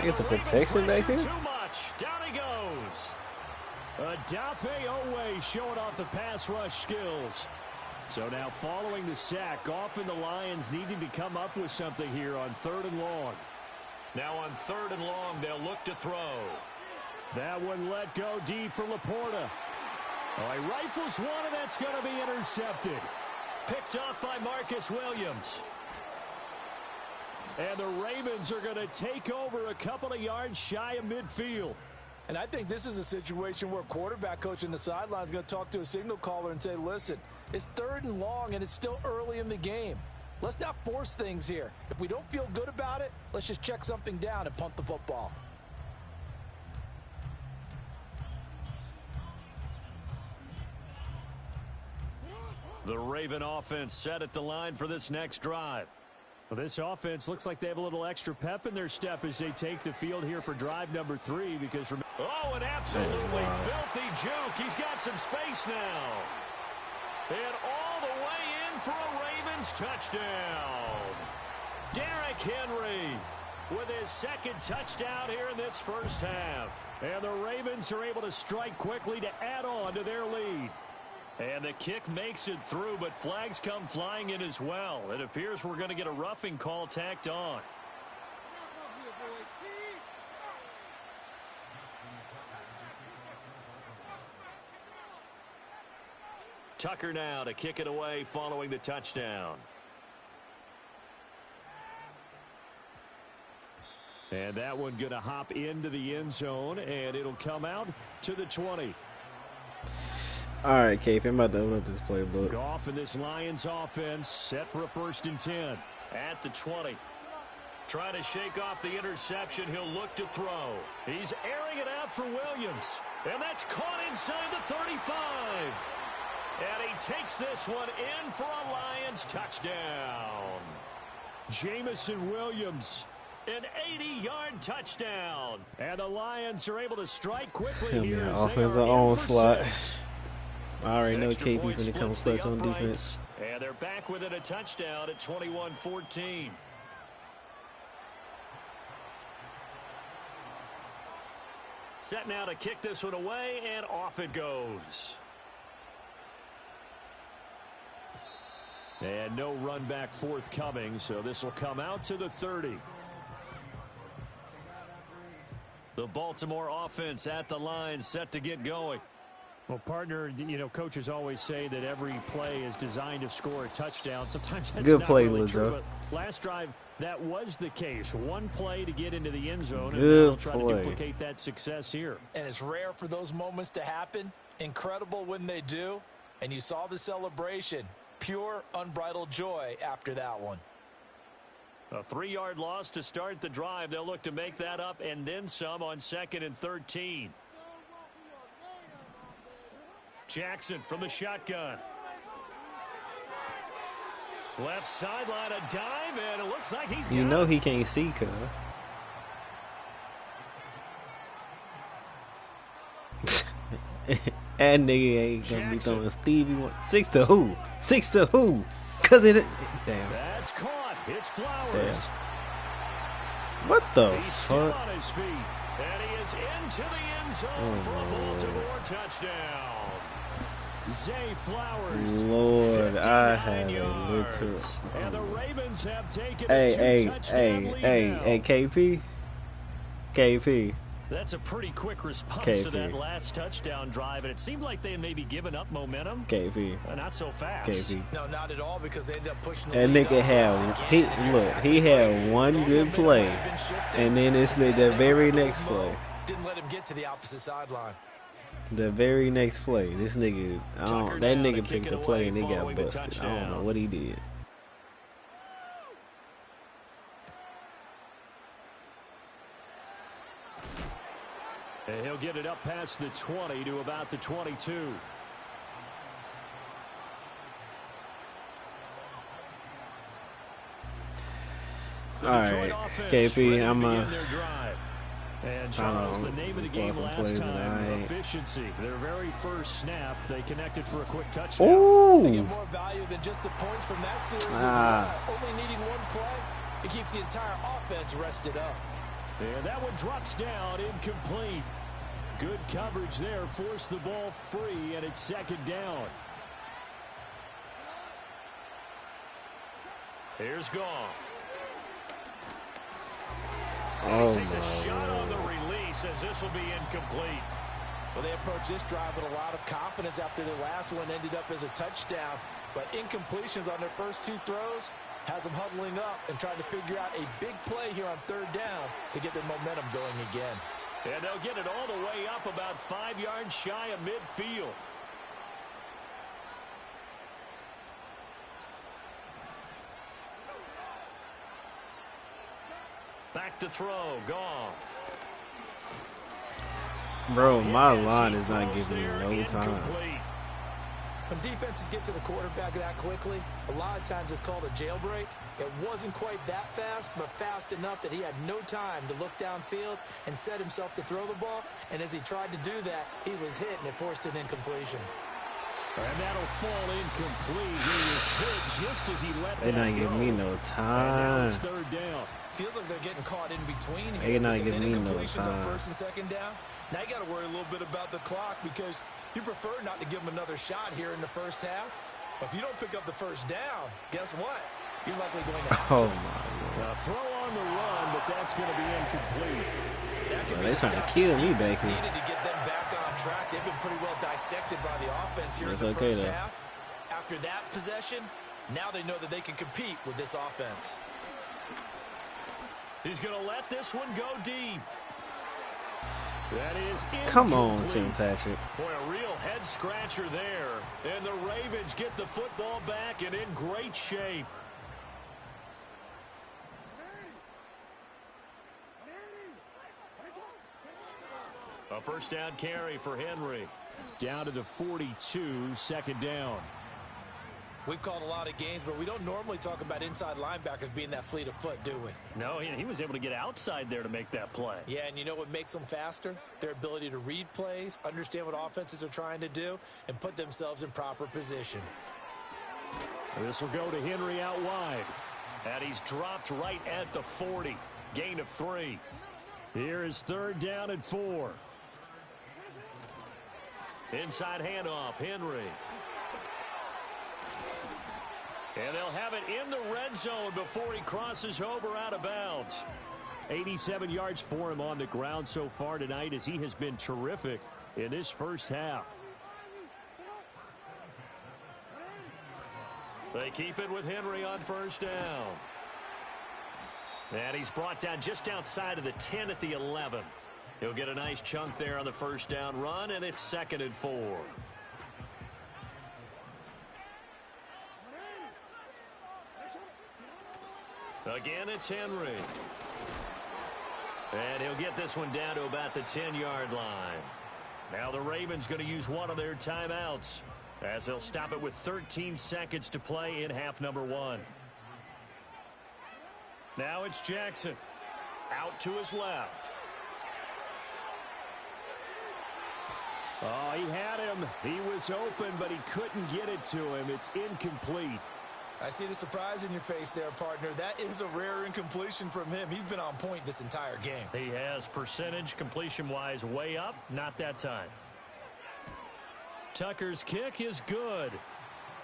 I guess a protection back here. Too much. Down he goes. Odafe Oweh showing off the pass rush skills. So now following the sack, Goff and the Lions needing to come up with something here on 3rd and long. Now on 3rd and long, they'll look to throw. That one let go deep for Laporta. Oh, he rifles one, and that's going to be intercepted. Picked off by Marcus Williams. And the Ravens are going to take over a couple of yards shy of midfield. And I think this is a situation where quarterback coach in the sideline is going to talk to a signal caller and say, listen, it's 3rd and long, and it's still early in the game. Let's not force things here. If we don't feel good about it, let's just check something down and punt the football. The Raven offense set at the line for this next drive. Well, this offense looks like they have a little extra pep in their step as they take the field here for drive number 3 because from an absolutely filthy juke. He's got some space now. And all the way in for a Ravens touchdown. Derrick Henry with his 2nd touchdown here in this first half. And the Ravens are able to strike quickly to add on to their lead. And the kick makes it through, but flags come flying in as well. It appears we're going to get a roughing call tacked on. Tucker now to kick it away following the touchdown. And that one going to hop into the end zone, and it'll come out to the 20. All right, Cape, I'm about to open up this playbook. Goff and this Lions offense set for a 1st and 10. At the 20. Trying to shake off the interception. He'll look to throw. He's airing it out for Williams. And that's caught inside the 35. And he takes this one in for a Lions touchdown. Jamison Williams, an 80-yard touchdown. And the Lions are able to strike quickly here. Man, offensive onslaught. I already know KP when it comes clutch on defense. And they're back within a touchdown at 21-14. Set now to kick this one away, and off it goes. And no run back forthcoming, so this will come out to the 30. The Baltimore offense at the line set to get going. Well, partner, coaches always say that every play is designed to score a touchdown. Sometimes that's good not play, really Lizzo. true, but last drive, that was the case. One play to get into the end zone, and Good they'll try play. to duplicate that success here. And it's rare for those moments to happen. Incredible when they do. And you saw the celebration. Pure, unbridled joy after that one. A 3-yard loss to start the drive. They'll look to make that up and then some on 2nd and 13. Jackson from the shotgun. Left sideline, a dive, and it looks like he's got it. He can't see, cuz. That nigga ain't gonna be throwing Stevie 6 to who? 6 to who? Cause it. Damn. That's caught. It's Flowers. Damn. What the He's still fuck? on his feet, and he is into the end zone for a Baltimore touchdown. Zay Flowers. Lord, I have a little. And the Ravens have taken Hey, KP. That's a pretty quick response to that last touchdown drive, and it seemed like they may be giving up momentum. KP. Not so fast. KP. No, not at all, because they ended up pushing the that nigga had he had one good play, and then it's the very next play. Didn't let him get to the opposite sideline. The very next play, this nigga, that nigga picked the play and he got busted. I don't know what he did. And he'll get it up past the 20 to about the 22. All right, KP, I'm and Charles, the name of the game last time, efficiency. Their very first snap, they connected for a quick touchdown. Ooh. They get more value than just the points from that series as well. Only needing one play, it keeps the entire offense rested up. And that one drops down, incomplete. Good coverage there, forced the ball free, and it's second down. Here's Goff. Oh, he takes a shot on the release as this will be incomplete. Well, they approached this drive with a lot of confidence after their last one ended up as a touchdown. But incompletions on their first two throws has them huddling up and trying to figure out a big play here on third down to get their momentum going again. And they'll get it all the way up about 5 yards shy of midfield. Back to throw, Goff. Bro, my line is not giving me no time. When defenses get to the quarterback that quickly, a lot of times it's called a jailbreak. It wasn't quite that fast, but fast enough that he had no time to look downfield and set himself to throw the ball. And as he tried to do that, he was hit, and it forced an incompletion. And that'll fall incomplete. He was hit just as he let that go. They're not giving me no time. And now it's third down. Feels like they're getting caught in between here. They're not giving me no incompletions time. on first and second down. Now you got to worry a little bit about the clock because you prefer not to give them another shot here in the first half. But if you don't pick up the first down, guess what? You're likely going to have to. Oh, my Lord. Throw on the run, but that's going to be incomplete. They're trying to kill me back here. Needed to get them back on track. They've been pretty well dissected by the offense here in the okay, first though. half. After that possession, now they know that they can compete with this offense. He's going to let this one go deep. That is incomplete. Come on, Tim Patrick. Boy, a real head scratcher there. And the Ravens get the football back and in great shape. A first down carry for Henry. Down to the 42, second down. We've called a lot of games, but we don't normally talk about inside linebackers being that fleet of foot, do we? No, he was able to get outside there to make that play. Yeah, and you know what makes them faster? Their ability to read plays, understand what offenses are trying to do, and put themselves in proper position. This will go to Henry out wide. And he's dropped right at the 40. Gain of 3. Here is third down and 4. Inside handoff, Henry. And they'll have it in the red zone before he crosses over out of bounds. 87 yards for him on the ground so far tonight as he has been terrific in this first half. They keep it with Henry on first down. And he's brought down just outside of the 10 at the 11. He'll get a nice chunk there on the first down run, and it's 2nd and 4. Again, it's Henry. And he'll get this one down to about the 10-yard line. Now the Ravens going to use one of their timeouts as they'll stop it with 13 seconds to play in half number 1. Now it's Jackson. Out to his left. Oh, he had him. He was open, but he couldn't get it to him. It's incomplete. I see the surprise in your face there, partner. That is a rare incompletion from him. He's been on point this entire game. He has percentage completion-wise way up. Not that time. Tucker's kick is good.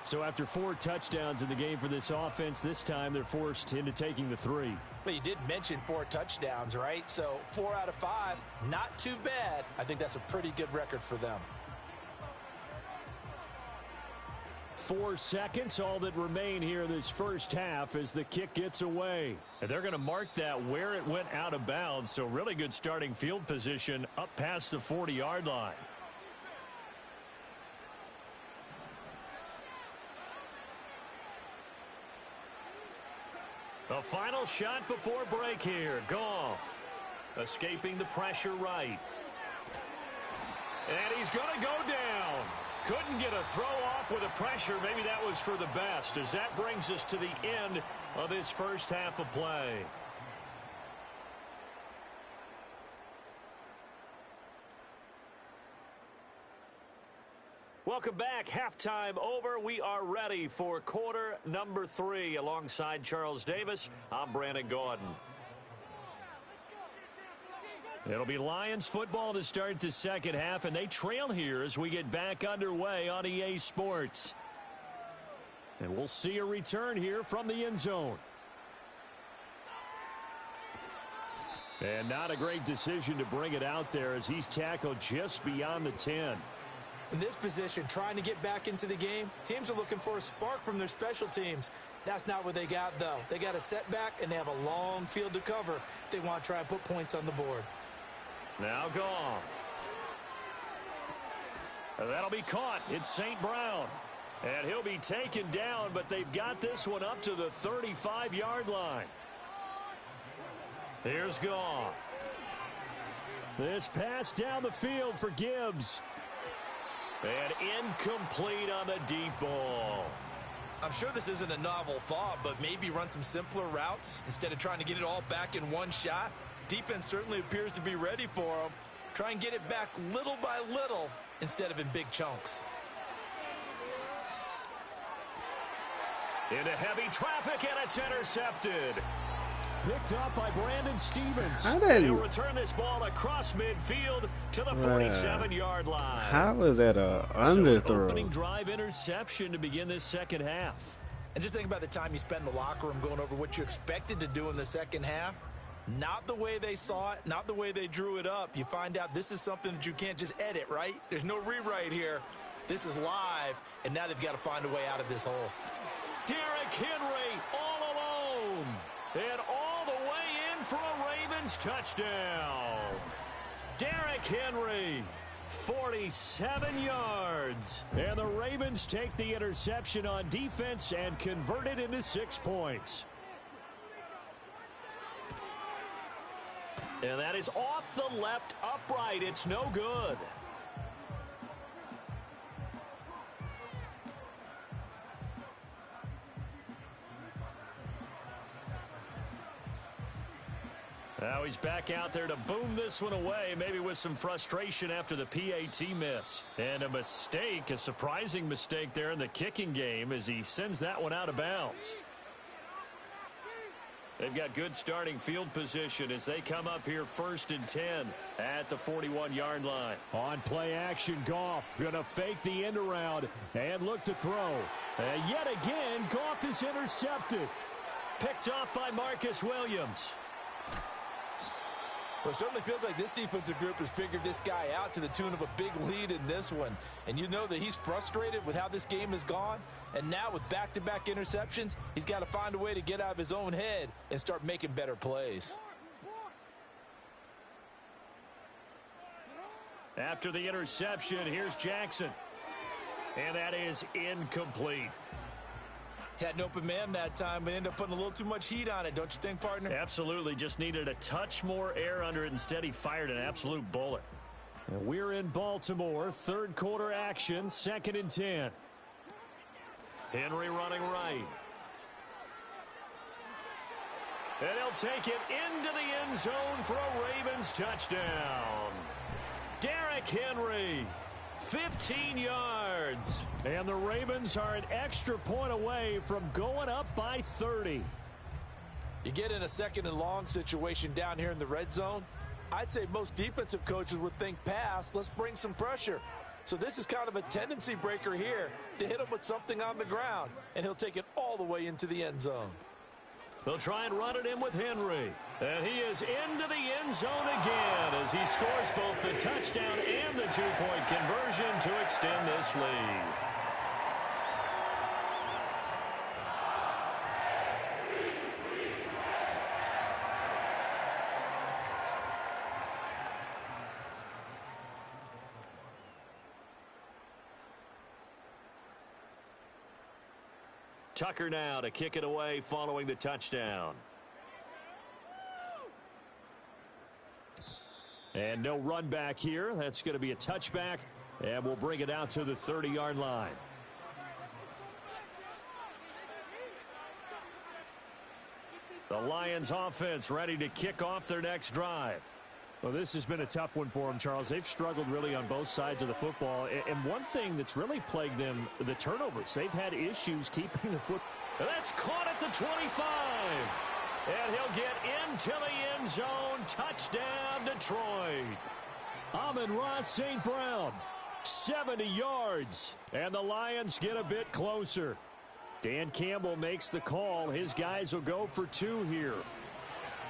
So after 4 touchdowns in the game for this offense, this time they're forced into taking the 3. But you did mention 4 touchdowns, right? So 4 out of 5, not too bad. I think that's a pretty good record for them. 4 seconds, all that remain here this first half as the kick gets away. And they're going to mark that where it went out of bounds. So really good starting field position up past the 40-yard line. The final shot before break here. Goff escaping the pressure right. And he's going to go down. Couldn't get a throw off with the pressure. Maybe that was for the best, as that brings us to the end of this first half of play. Welcome back. Halftime over. We are ready for quarter number 3. Alongside Charles Davis, I'm Brandon Gaudin. It'll be Lions football to start the second half, and they trail here as we get back underway on EA Sports. And we'll see a return here from the end zone. And not a great decision to bring it out there as he's tackled just beyond the 10. In this position, trying to get back into the game, teams are looking for a spark from their special teams. That's not what they got, though. They got a setback, and they have a long field to cover if they want to try and put points on the board. Now Goff. That'll be caught. It's St. Brown. And he'll be taken down, but they've got this one up to the 35-yard line. Here's Goff. This pass down the field for Gibbs. And incomplete on the deep ball. I'm sure this isn't a novel thought, but maybe run some simpler routes instead of trying to get it all back in one shot. Defense certainly appears to be ready for them. Try and get it back little by little instead of in big chunks. Into heavy traffic, and it's intercepted. Picked up by Brandon Stevens. He'll return this ball across midfield to the 47-yard line. How was that a underthrow? So opening drive interception to begin this second half. And just think about the time you spend in the locker room going over what you expected to do in the second half. Not the way they saw it, not the way they drew it up. You find out this is something that you can't just edit, right? There's no rewrite here. This is live, and now they've got to find a way out of this hole. Derrick Henry all alone. And all the way in for a Ravens touchdown. Derrick Henry, 47 yards. And the Ravens take the interception on defense and convert it into 6 points. And that is off the left upright. It's no good. Now he's back out there to boom this one away, maybe with some frustration after the PAT miss. And a mistake, a surprising mistake there in the kicking game as he sends that one out of bounds. They've got good starting field position as they come up here 1st and 10 at the 41-yard line. On play action, Goff going to fake the end around and look to throw. And yet again, Goff is intercepted. Picked off by Marcus Williams. Well, it certainly feels like this defensive group has figured this guy out to the tune of a big lead in this one. And you know that he's frustrated with how this game has gone. And now with back-to-back interceptions, he's got to find a way to get out of his own head and start making better plays. After the interception, here's Jackson. And that is incomplete. Had an open man that time, but ended up putting a little too much heat on it, don't you think, partner? Absolutely. Just needed a touch more air under it. Instead, he fired an absolute bullet. And we're in Baltimore. 3rd quarter action, 2nd and 10. Henry running right. And he'll take it into the end zone for a Ravens touchdown. Derrick Henry, 15 yards. And the Ravens are an extra point away from going up by 30. You get in a 2nd and long situation down here in the red zone. I'd say most defensive coaches would think pass. Let's bring some pressure. So this is kind of a tendency breaker here to hit him with something on the ground, and he'll take it all the way into the end zone. They'll try and run it in with Henry. And he is into the end zone again as he scores both the touchdown and the 2-point conversion to extend this lead. Tucker now to kick it away following the touchdown. And no run back here. That's going to be a touchback, and we'll bring it out to the 30-yard line. The Lions offense ready to kick off their next drive. Well, this has been a tough one for them, Charles. They've struggled really on both sides of the football. And one thing that's really plagued them, the turnovers. They've had issues keeping the foot. That's caught at the 25. And he'll get into the end zone. Touchdown, Detroit. Amon-Ra St. Brown, 70 yards. And the Lions get a bit closer. Dan Campbell makes the call. His guys will go for 2 here.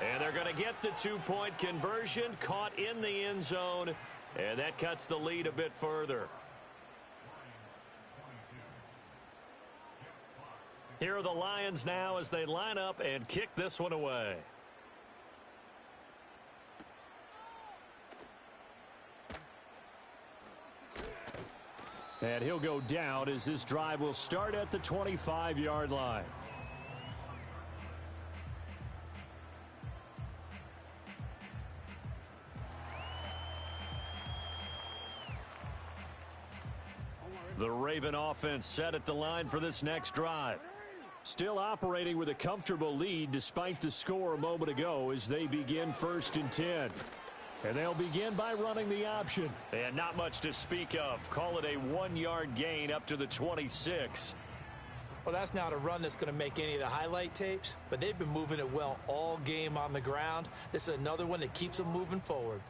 And they're going to get the 2-point conversion, caught in the end zone, and that cuts the lead a bit further. Here are the Lions now as they line up and kick this one away. And he'll go down as this drive will start at the 25-yard line. The Raven offense set at the line for this next drive. Still operating with a comfortable lead despite the score a moment ago as they begin 1st and 10. And they'll begin by running the option. And not much to speak of. Call it a 1-yard gain up to the 26. Well, that's not a run that's going to make any of the highlight tapes, but they've been moving it well all game on the ground. This is another one that keeps them moving forward.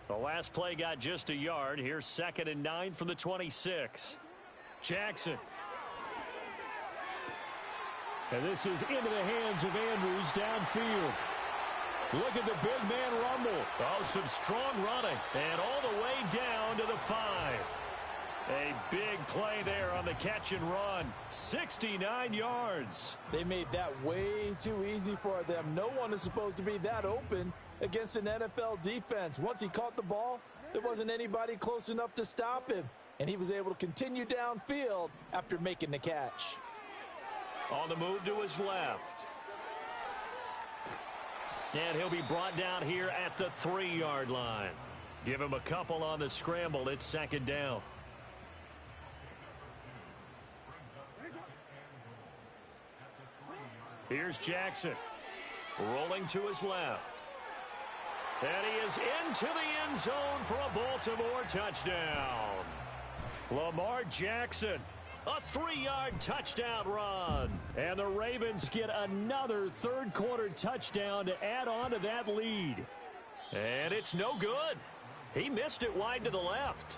The last play got just a yard. Here's 2nd and 9 from the 26. Jackson. And this is into the hands of Andrews downfield. Look at the big man rumble. Oh, some strong running. And all the way down to the 5. A big play there on the catch and run. 69 yards. They made that way too easy for them. No one is supposed to be that open against an NFL defense. Once he caught the ball, there wasn't anybody close enough to stop him. And he was able to continue downfield after making the catch. On the move to his left. And he'll be brought down here at the 3-yard line. Give him a couple on the scramble. It's 2nd down. Here's Jackson. Rolling to his left. And he is into the end zone for a Baltimore touchdown. Lamar Jackson, a 3-yard touchdown run. And the Ravens get another third-quarter touchdown to add on to that lead. And it's no good. He missed it wide to the left.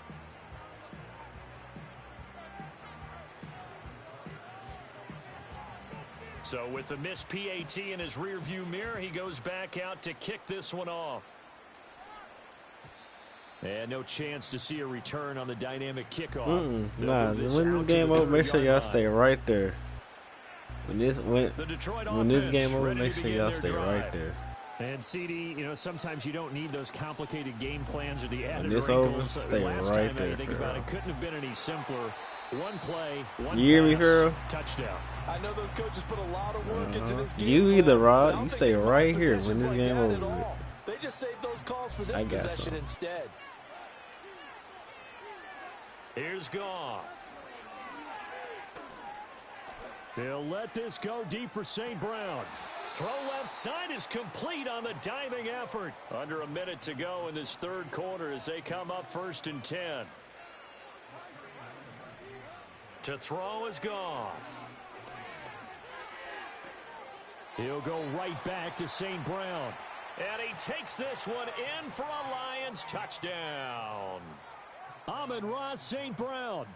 So with the missed PAT in his rearview mirror, he goes back out to kick this one off. And no chance to see a return on the dynamic kickoff. Nah, when this game over, make sure y'all stay right there. When this game over, make sure y'all stay right there. And CD, you know, sometimes you don't need those complicated game plans or the added wrinkles. Over, stay right there. Think about it, couldn't have been any simpler. One play, one you hear me, Pharaoh? Touchdown. I know those coaches put a lot of work into this game. You either, Rod, you stay right here when this game over. They just saved those calls for this possession instead. Here's Goff. They'll let this go deep for St. Brown. Throw left side is complete on the diving effort. Under a minute to go in this third quarter as they come up 1st and 10. To throw is Goff. He'll go right back to St. Brown. And he takes this one in for a Lions touchdown. Amon-Ra St. Brown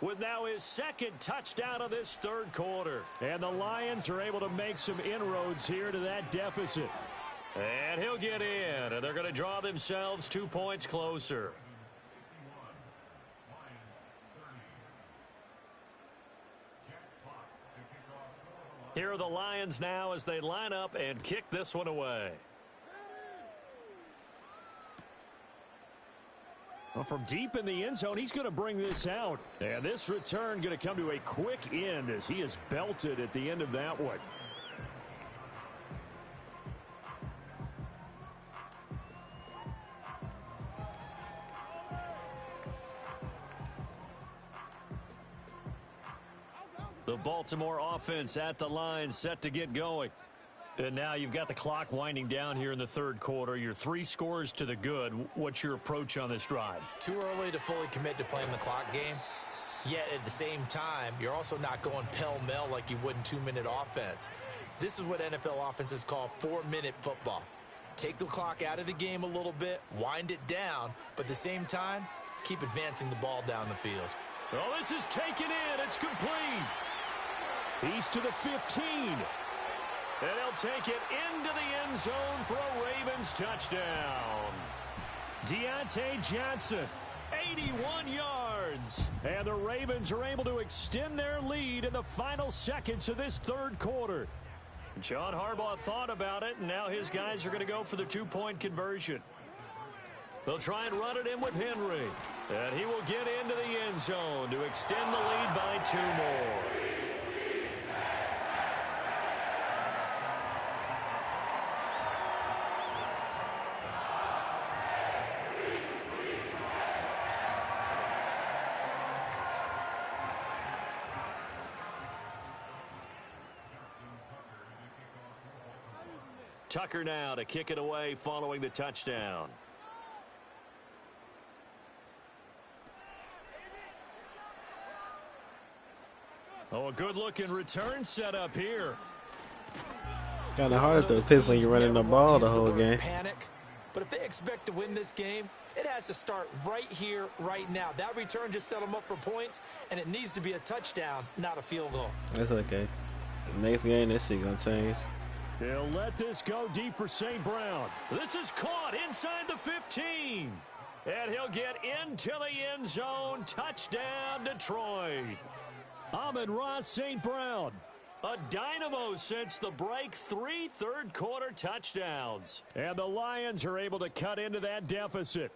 with now his second touchdown of this third quarter. And the Lions are able to make some inroads here to that deficit. And he'll get in, and they're going to draw themselves 2 points closer. Here are the Lions now as they line up and kick this one away. Well, from deep in the end zone, he's going to bring this out. And this return going to come to a quick end as he is belted at the end of that one. The Baltimore offense at the line, set to get going. And now you've got the clock winding down here in the third quarter. You're 3 scores to the good. What's your approach on this drive? Too early to fully commit to playing the clock game. Yet at the same time, you're also not going pell-mell like you would in 2-minute offense. This is what NFL offenses call 4-minute football. Take the clock out of the game a little bit, wind it down, but at the same time, keep advancing the ball down the field. Oh, this is taken in. It's complete. He's to the 15. And he'll take it into the end zone for a Ravens touchdown. Deontay Johnson, 81 yards. And the Ravens are able to extend their lead in the final seconds of this third quarter. John Harbaugh thought about it, and now his guys are going to go for the 2-point conversion. They'll try and run it in with Henry. And he will get into the end zone to extend the lead by 2 more. Tucker now to kick it away following the touchdown. Oh, a good-looking return set up here. Kind of hard to pick when you're running the ball the whole game. Panic, but if they expect to win this game, it has to start right here, right now. That return just set them up for points, and it needs to be a touchdown, not a field goal. That's okay. Next game, this shit gonna change. They'll let this go deep for St. Brown. This is caught inside the 15. And he'll get into the end zone. Touchdown, Detroit. Amon-Ra St. Brown, a dynamo since the break. 3 third-quarter touchdowns. And the Lions are able to cut into that deficit.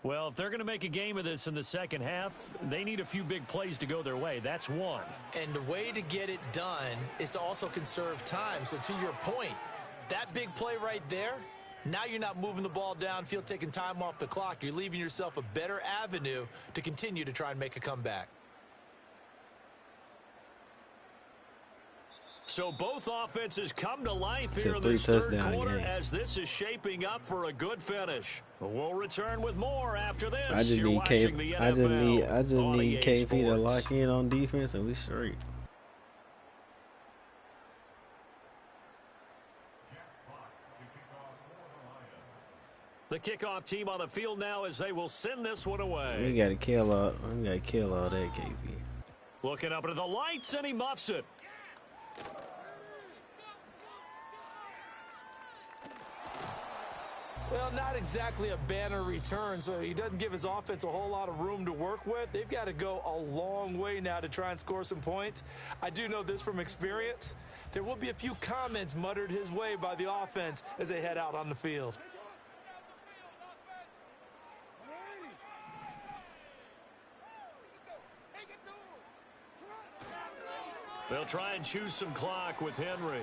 Well, if they're going to make a game of this in the second half, they need a few big plays to go their way. That's one. And the way to get it done is to also conserve time. So to your point, that big play right there, now you're not moving the ball downfield, taking time off the clock. You're leaving yourself a better avenue to continue to try and make a comeback. So both offenses come to life here in this third quarter as this is shaping up for a good finish. We'll return with more after this. I just need KP to lock in on defense and we straight. The kickoff team on the field now as they will send this one away. We gotta kill all that KP. Looking up into the lights and he muffs it. Well, not exactly a banner return, so he doesn't give his offense a whole lot of room to work with. They've got to go a long way now to try and score some points. I do know this from experience. There will be a few comments muttered his way by the offense as they head out on the field. They'll try and choose some clock with Henry.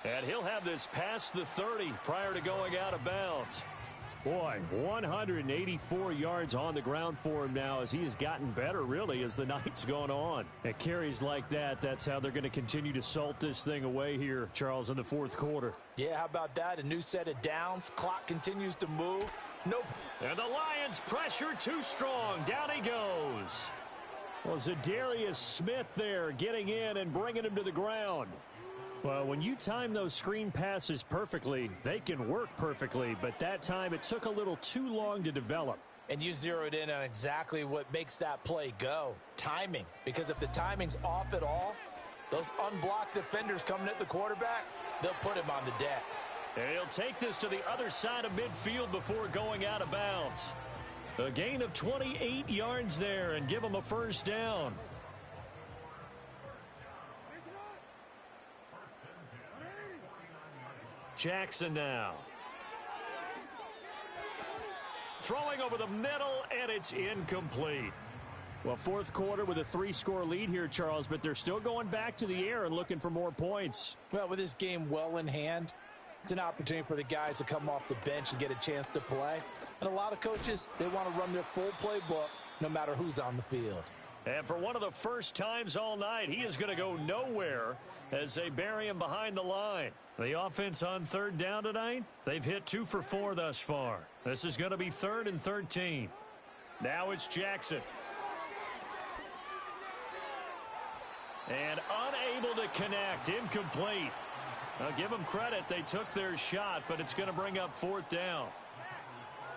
And he'll have this past the 30 prior to going out of bounds. Boy, 184 yards on the ground for him now as he has gotten better, really, as the night's gone on. At carries like that, that's how they're going to continue to salt this thing away here, Charles, in the fourth quarter. Yeah, how about that? A new set of downs. Clock continues to move. Nope. And the Lions pressure too strong. Down he goes. Well, Zadarius Smith there getting in and bringing him to the ground. Well, when you time those screen passes perfectly, they can work perfectly, but that time it took a little too long to develop. And you zeroed in on exactly what makes that play go, timing. Because if the timing's off at all, those unblocked defenders coming at the quarterback, they'll put him on the deck. And he'll take this to the other side of midfield before going out of bounds. A gain of 28 yards there and give him a first down. Jackson now. Throwing over the middle, and it's incomplete. Well, fourth quarter with a 3-score lead here, Charles, but they're still going back to the air and looking for more points. Well, with this game well in hand, it's an opportunity for the guys to come off the bench and get a chance to play. And a lot of coaches, they want to run their full playbook no matter who's on the field. And for one of the first times all night, he is going to go nowhere as they bury him behind the line. The offense on third down tonight, they've hit 2 for 4 thus far. This is going to be 3rd and 13. Now it's Jackson. And unable to connect, incomplete. I'll give them credit, they took their shot, but it's going to bring up 4th down.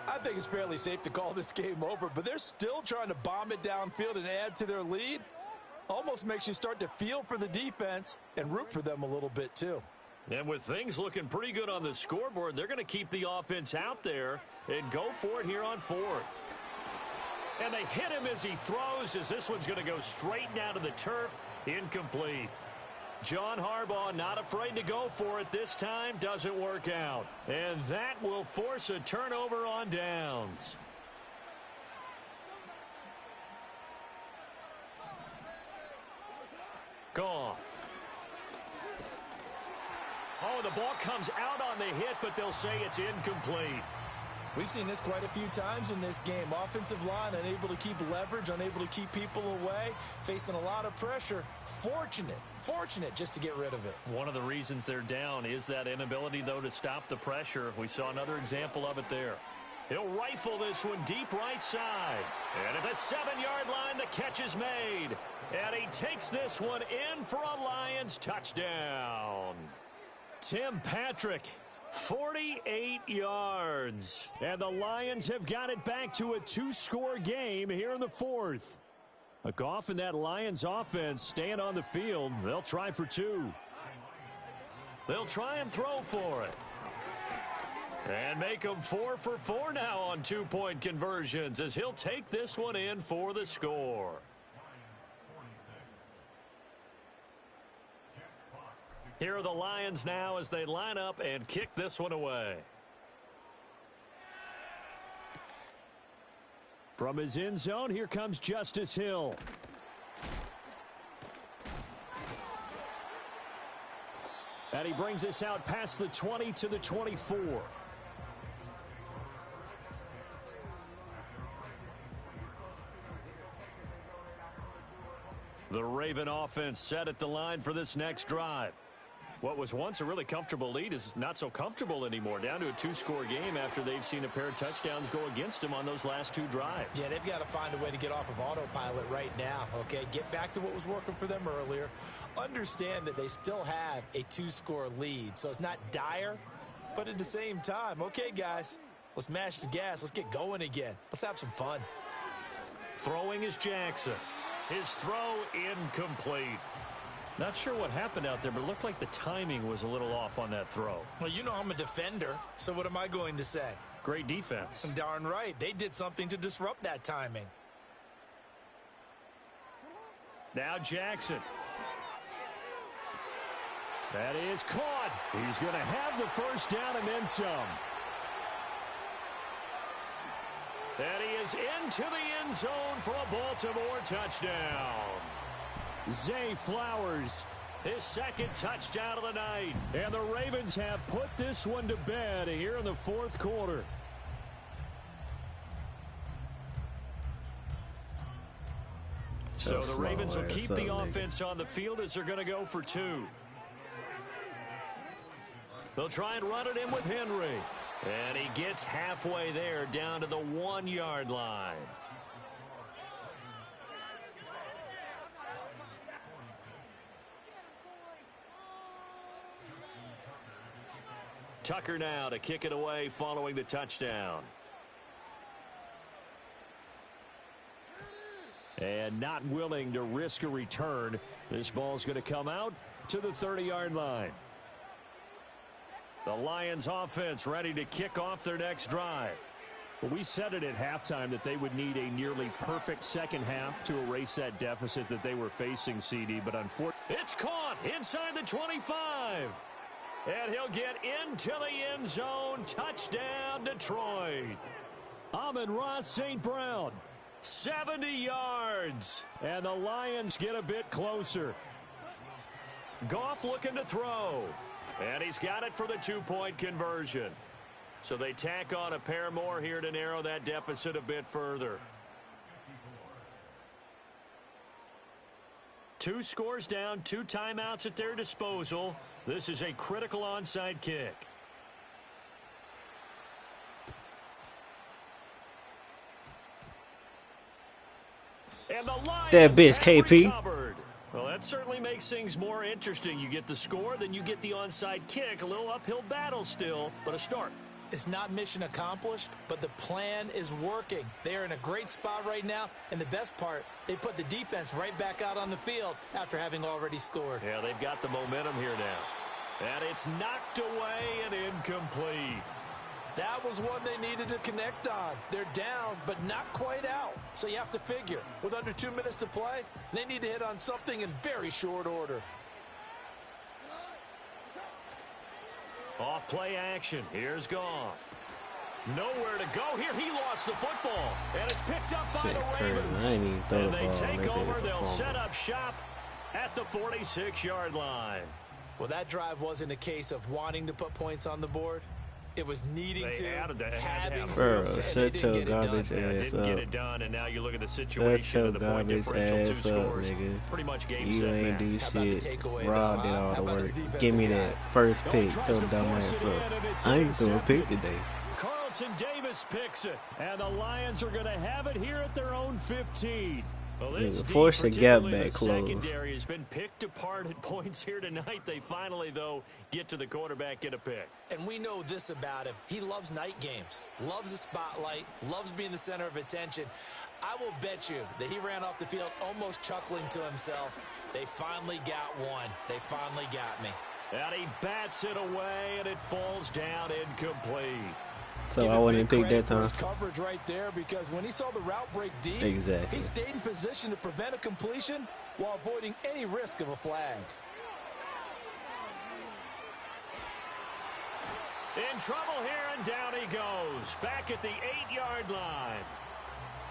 I think it's fairly safe to call this game over, but they're still trying to bomb it downfield and add to their lead. Almost makes you start to feel for the defense and root for them a little bit too. And with things looking pretty good on the scoreboard, they're going to keep the offense out there and go for it here on 4th. And they hit him as he throws, as this one's going to go straight down to the turf. Incomplete. John Harbaugh not afraid to go for it this time. Doesn't work out. And that will force a turnover on downs. Gone. Oh, the ball comes out on the hit, but they'll say it's incomplete. We've seen this quite a few times in this game. Offensive line unable to keep leverage, unable to keep people away, facing a lot of pressure. Fortunate just to get rid of it. One of the reasons they're down is that inability, though, to stop the pressure. We saw another example of it there. He'll rifle this one deep right side. And at the 7-yard line, the catch is made. And he takes this one in for a Lions touchdown. Tim Patrick, 48 yards. And the Lions have got it back to a 2-score game here in the 4th. A Goff and that Lions offense staying on the field. They'll try for 2. They'll try and throw for it. And make them 4 for 4 now on 2-point conversions as he'll take this one in for the score. Here are the Lions now as they line up and kick this one away. From his end zone, here comes Justice Hill. And he brings us out past the 20 to the 24. The Raven offense set at the line for this next drive. What was once a really comfortable lead is not so comfortable anymore. Down to a 2-score game after they've seen a pair of touchdowns go against them on those last 2 drives. Yeah, they've got to find a way to get off of autopilot right now, okay? Get back to what was working for them earlier. Understand that they still have a 2-score lead, so it's not dire, but at the same time, okay, guys, let's mash the gas. Let's get going again. Let's have some fun. Throwing is Jackson. His throw incomplete. Not sure what happened out there, but it looked like the timing was a little off on that throw. Well, you know I'm a defender, so what am I going to say? Great defense. Darn right. They did something to disrupt that timing. Now Jackson. That is caught. He's going to have the first down and then some. And he is into the end zone for a Baltimore touchdown. Zay Flowers, his 2nd touchdown of the night. And the Ravens have put this one to bed here in the 4th quarter. So the Ravens will keep the offense on the field as they're going to go for 2. They'll try and run it in with Henry. And he gets halfway there down to the 1-yard line. Tucker now to kick it away following the touchdown. And not willing to risk a return. This ball's going to come out to the 30-yard line. The Lions offense ready to kick off their next drive. Well, we said it at halftime that they would need a nearly perfect second half to erase that deficit that they were facing, CD. But unfortunately, it's caught inside the 25. And he'll get into the end zone. Touchdown, Detroit. Amon-Ra St. Brown. 70 yards. And the Lions get a bit closer. Goff looking to throw. And he's got it for the 2-point conversion. So they tack on a pair more here to narrow that deficit a bit further. 2 scores down, 2 timeouts at their disposal. This is a critical onside kick. And the Lions that bitch, KP. Recovered. Well, that certainly makes things more interesting. You get the score, then you get the onside kick. A little uphill battle still, but a start. It's not mission accomplished, but the plan is working. They're in a great spot right now, and the best part, they put the defense right back out on the field after having already scored. Yeah, they've got the momentum here now. And it's knocked away and incomplete. That was one they needed to connect on. They're down, but not quite out. So you have to figure, with under 2 minutes to play, they need to hit on something in very short order. Off play action. Here's Goff. Nowhere to go here. He lost the football. And it's picked up by the Ravens. And they take over. They'll set up shop at the 46-yard line. Well, that drive wasn't a case of wanting to put points on the board. It was needing to, having to. Bro, shut your garbage ass Didn't up. get it done, and now you look at the situation of the point differential, 2 scores. Nigga. Pretty much game You set ain't match. do shit. Rob did all the work. defensive Give me that guys? first pick. Your dumb ass up. I ain't throwing a pick today. Carlton Davis picks it, and the Lions are going to have it here at their own 15. Well, this Nigga, force the gap particularly back the close. secondary has been picked apart at points here tonight. They finally, though, get to the quarterback, get a pick. And we know this about him. He loves night games, loves the spotlight, loves being the center of attention. I will bet you that he ran off the field almost chuckling to himself. They finally got one. They finally got me. And he bats it away, and it falls down incomplete. So I wouldn't pick that time. Coverage right there, because when he saw the route break deep, Exactly. he stayed in position to prevent a completion while avoiding any risk of a flag. In trouble here, and down he goes. Back at the 8-yard line.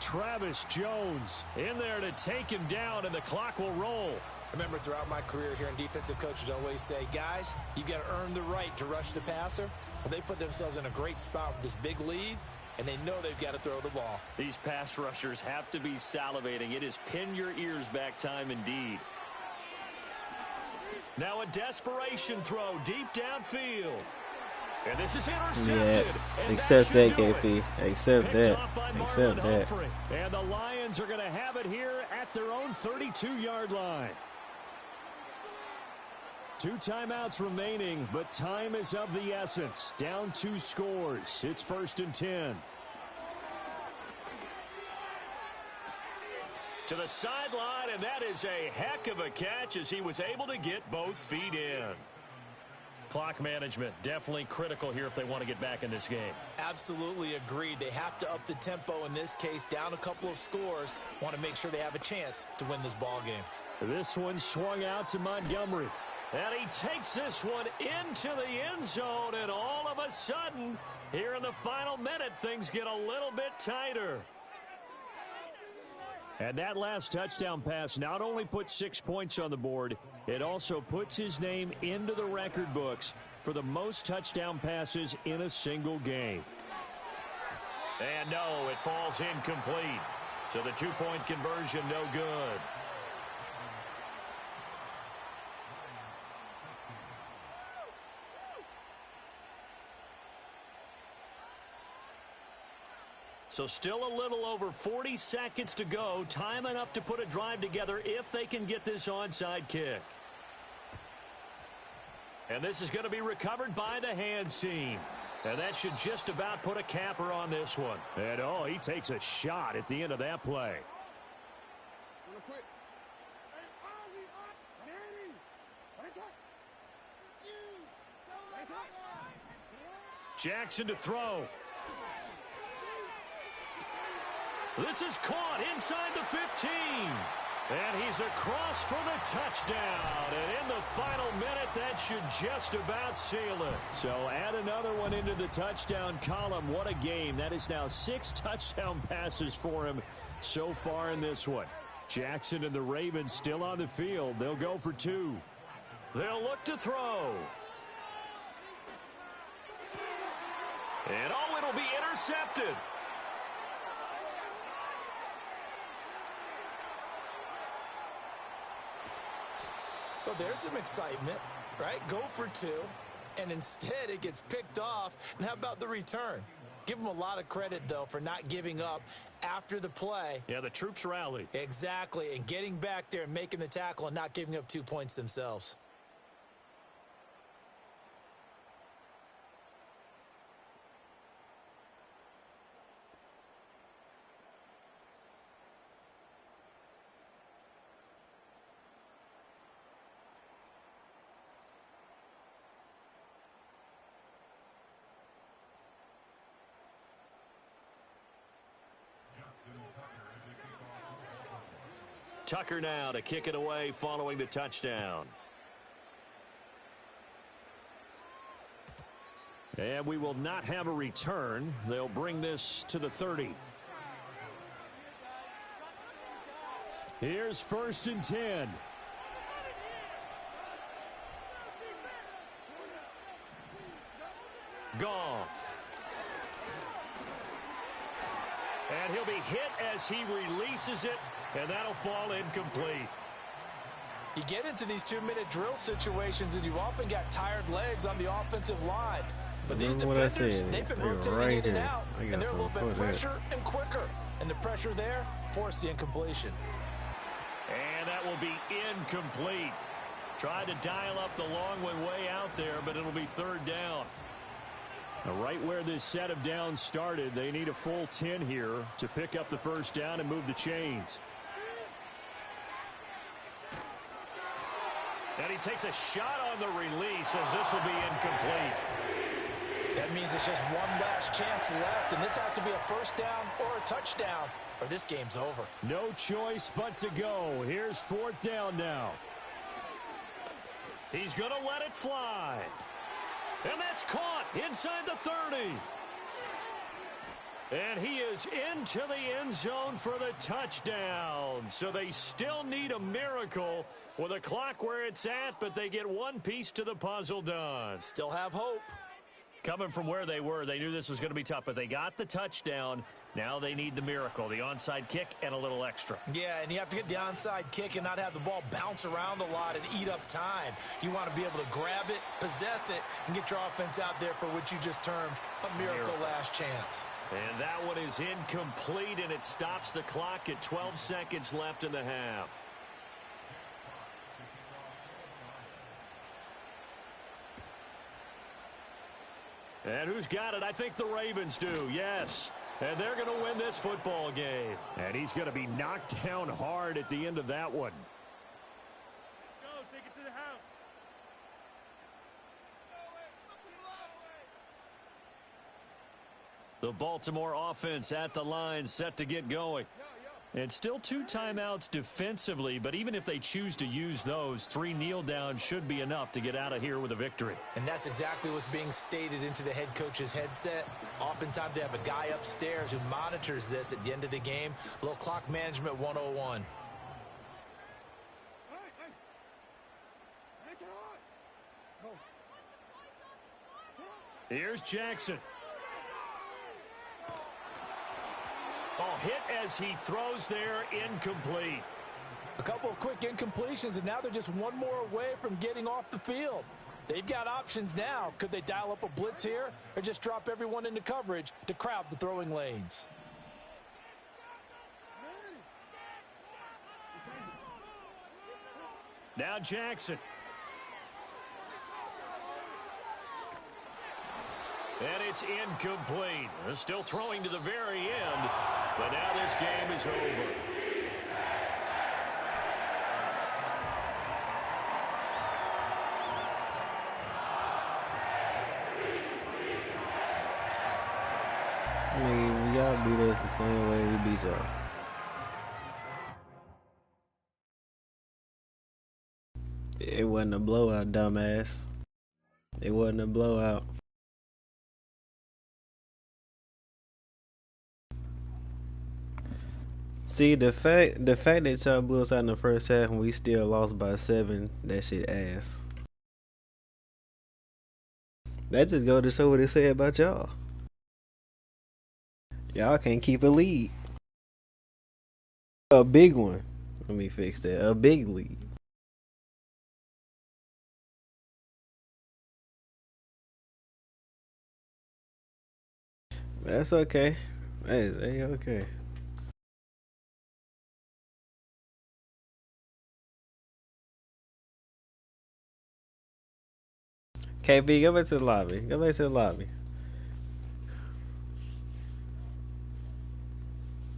Travis Jones in there to take him down, and the clock will roll. I remember throughout my career here in defensive coaches always say, guys, you got to earn the right to rush the passer. Well, they put themselves in a great spot with this big lead, and they know they've got to throw the ball. These pass rushers have to be salivating. It is pin your ears back time indeed. Now a desperation throw deep downfield. And this is intercepted. Yeah, accept that, KP. Accept that. Accept that. And the Lions are going to have it here at their own 32-yard line. 2 timeouts remaining, but time is of the essence. Down 2 scores. It's 1st and 10. To the sideline, and that is a heck of a catch as he was able to get both feet in. Clock management definitely critical here if they want to get back in this game. Absolutely agreed. They have to up the tempo in this case, down a couple of scores. Want to make sure they have a chance to win this ball game. This one swung out to Montgomery. And he takes this one into the end zone, and all of a sudden, here in the final minute, things get a little bit tighter. And that last touchdown pass not only put 6 points on the board, it also puts his name into the record books for the most touchdown passes in a single game. And no, it falls incomplete. So the 2-point conversion no good. So still a little over 40 seconds to go. Time enough to put a drive together if they can get this onside kick. And this is going to be recovered by the hands team. And that should just about put a capper on this one. And, oh, he takes a shot at the end of that play. Jackson to throw. This is caught inside the 15. And he's across for the touchdown. And in the final minute, that should just about seal it. So add another one into the touchdown column. What a game. That is now 6 touchdown passes for him so far in this one. Jackson and the Ravens still on the field. They'll go for 2. They'll look to throw. And oh, it'll be intercepted. Well, there's some excitement, right? Go for 2, and instead it gets picked off. And how about the return? Give them a lot of credit, though, for not giving up after the play. Yeah, the troops rallied. Exactly, and getting back there and making the tackle and not giving up 2 points themselves. Tucker now to kick it away following the touchdown. And we will not have a return. They'll bring this to the 30. Here's 1st and 10. Goff. And he'll be hit as he releases it. And that'll fall incomplete. You get into these 2-minute drill situations, and you often got tired legs on the offensive line. But these defenders, they've been rotating right in and out, and they're a little bit fresher and quicker. And the pressure there forced the incompletion. And that will be incomplete. Tried to dial up the long one way out there, but it'll be 3rd down. Now, right where this set of downs started, they need a full 10 here to pick up the 1st down and move the chains. And he takes a shot on the release as this will be incomplete. That means it's just one last chance left, and this has to be a 1st down or a touchdown, or this game's over. No choice but to go. Here's 4th down now. He's going to let it fly. And that's caught inside the 30. And he is into the end zone for the touchdown. So they still need a miracle with a clock where it's at, but they get one piece to the puzzle done. Still have hope. Coming from where they were, they knew this was going to be tough, but they got the touchdown. Now they need the miracle, the onside kick and a little extra. Yeah, and you have to get the onside kick and not have the ball bounce around a lot and eat up time. You want to be able to grab it, possess it, and get your offense out there for what you just termed a miracle last chance. And that one is incomplete, and it stops the clock at 12 seconds left in the half. And who's got it? I think the Ravens do, yes. And they're going to win this football game. And he's going to be knocked down hard at the end of that one. Go, take it to the house. The Baltimore offense at the line, set to get going. And still 2 timeouts defensively, but even if they choose to use those, 3 kneel downs should be enough to get out of here with a victory. And that's exactly what's being stated into the head coach's headset. Oftentimes they have a guy upstairs who monitors this at the end of the game. A little clock management 101. Here's Jackson. Oh, hit as he throws there, incomplete. A couple of quick incompletions, and now they're just one more away from getting off the field. They've got options now. Could they dial up a blitz here or just drop everyone into coverage to crowd the throwing lanes? Now Jackson. And it's incomplete. They're still throwing to the very end, but now this game is over. I mean, y'all beat us the same way we beat y'all. It wasn't a blowout, dumbass. It wasn't a blowout. See, the fact that y'all blew us out in the first half and we still lost by 7, that shit ass. That just go to show what it said about y'all. Y'all can't keep a lead. A big one. Let me fix that. A big lead. That's okay. Hey, okay. KB, go back to the lobby. Go back to the lobby.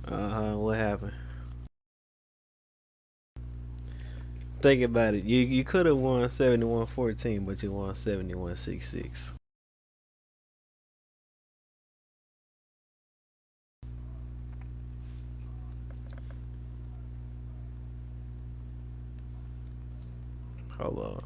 What happened? Think about it. You could have won 71-14, but you won 71-66. Hold on.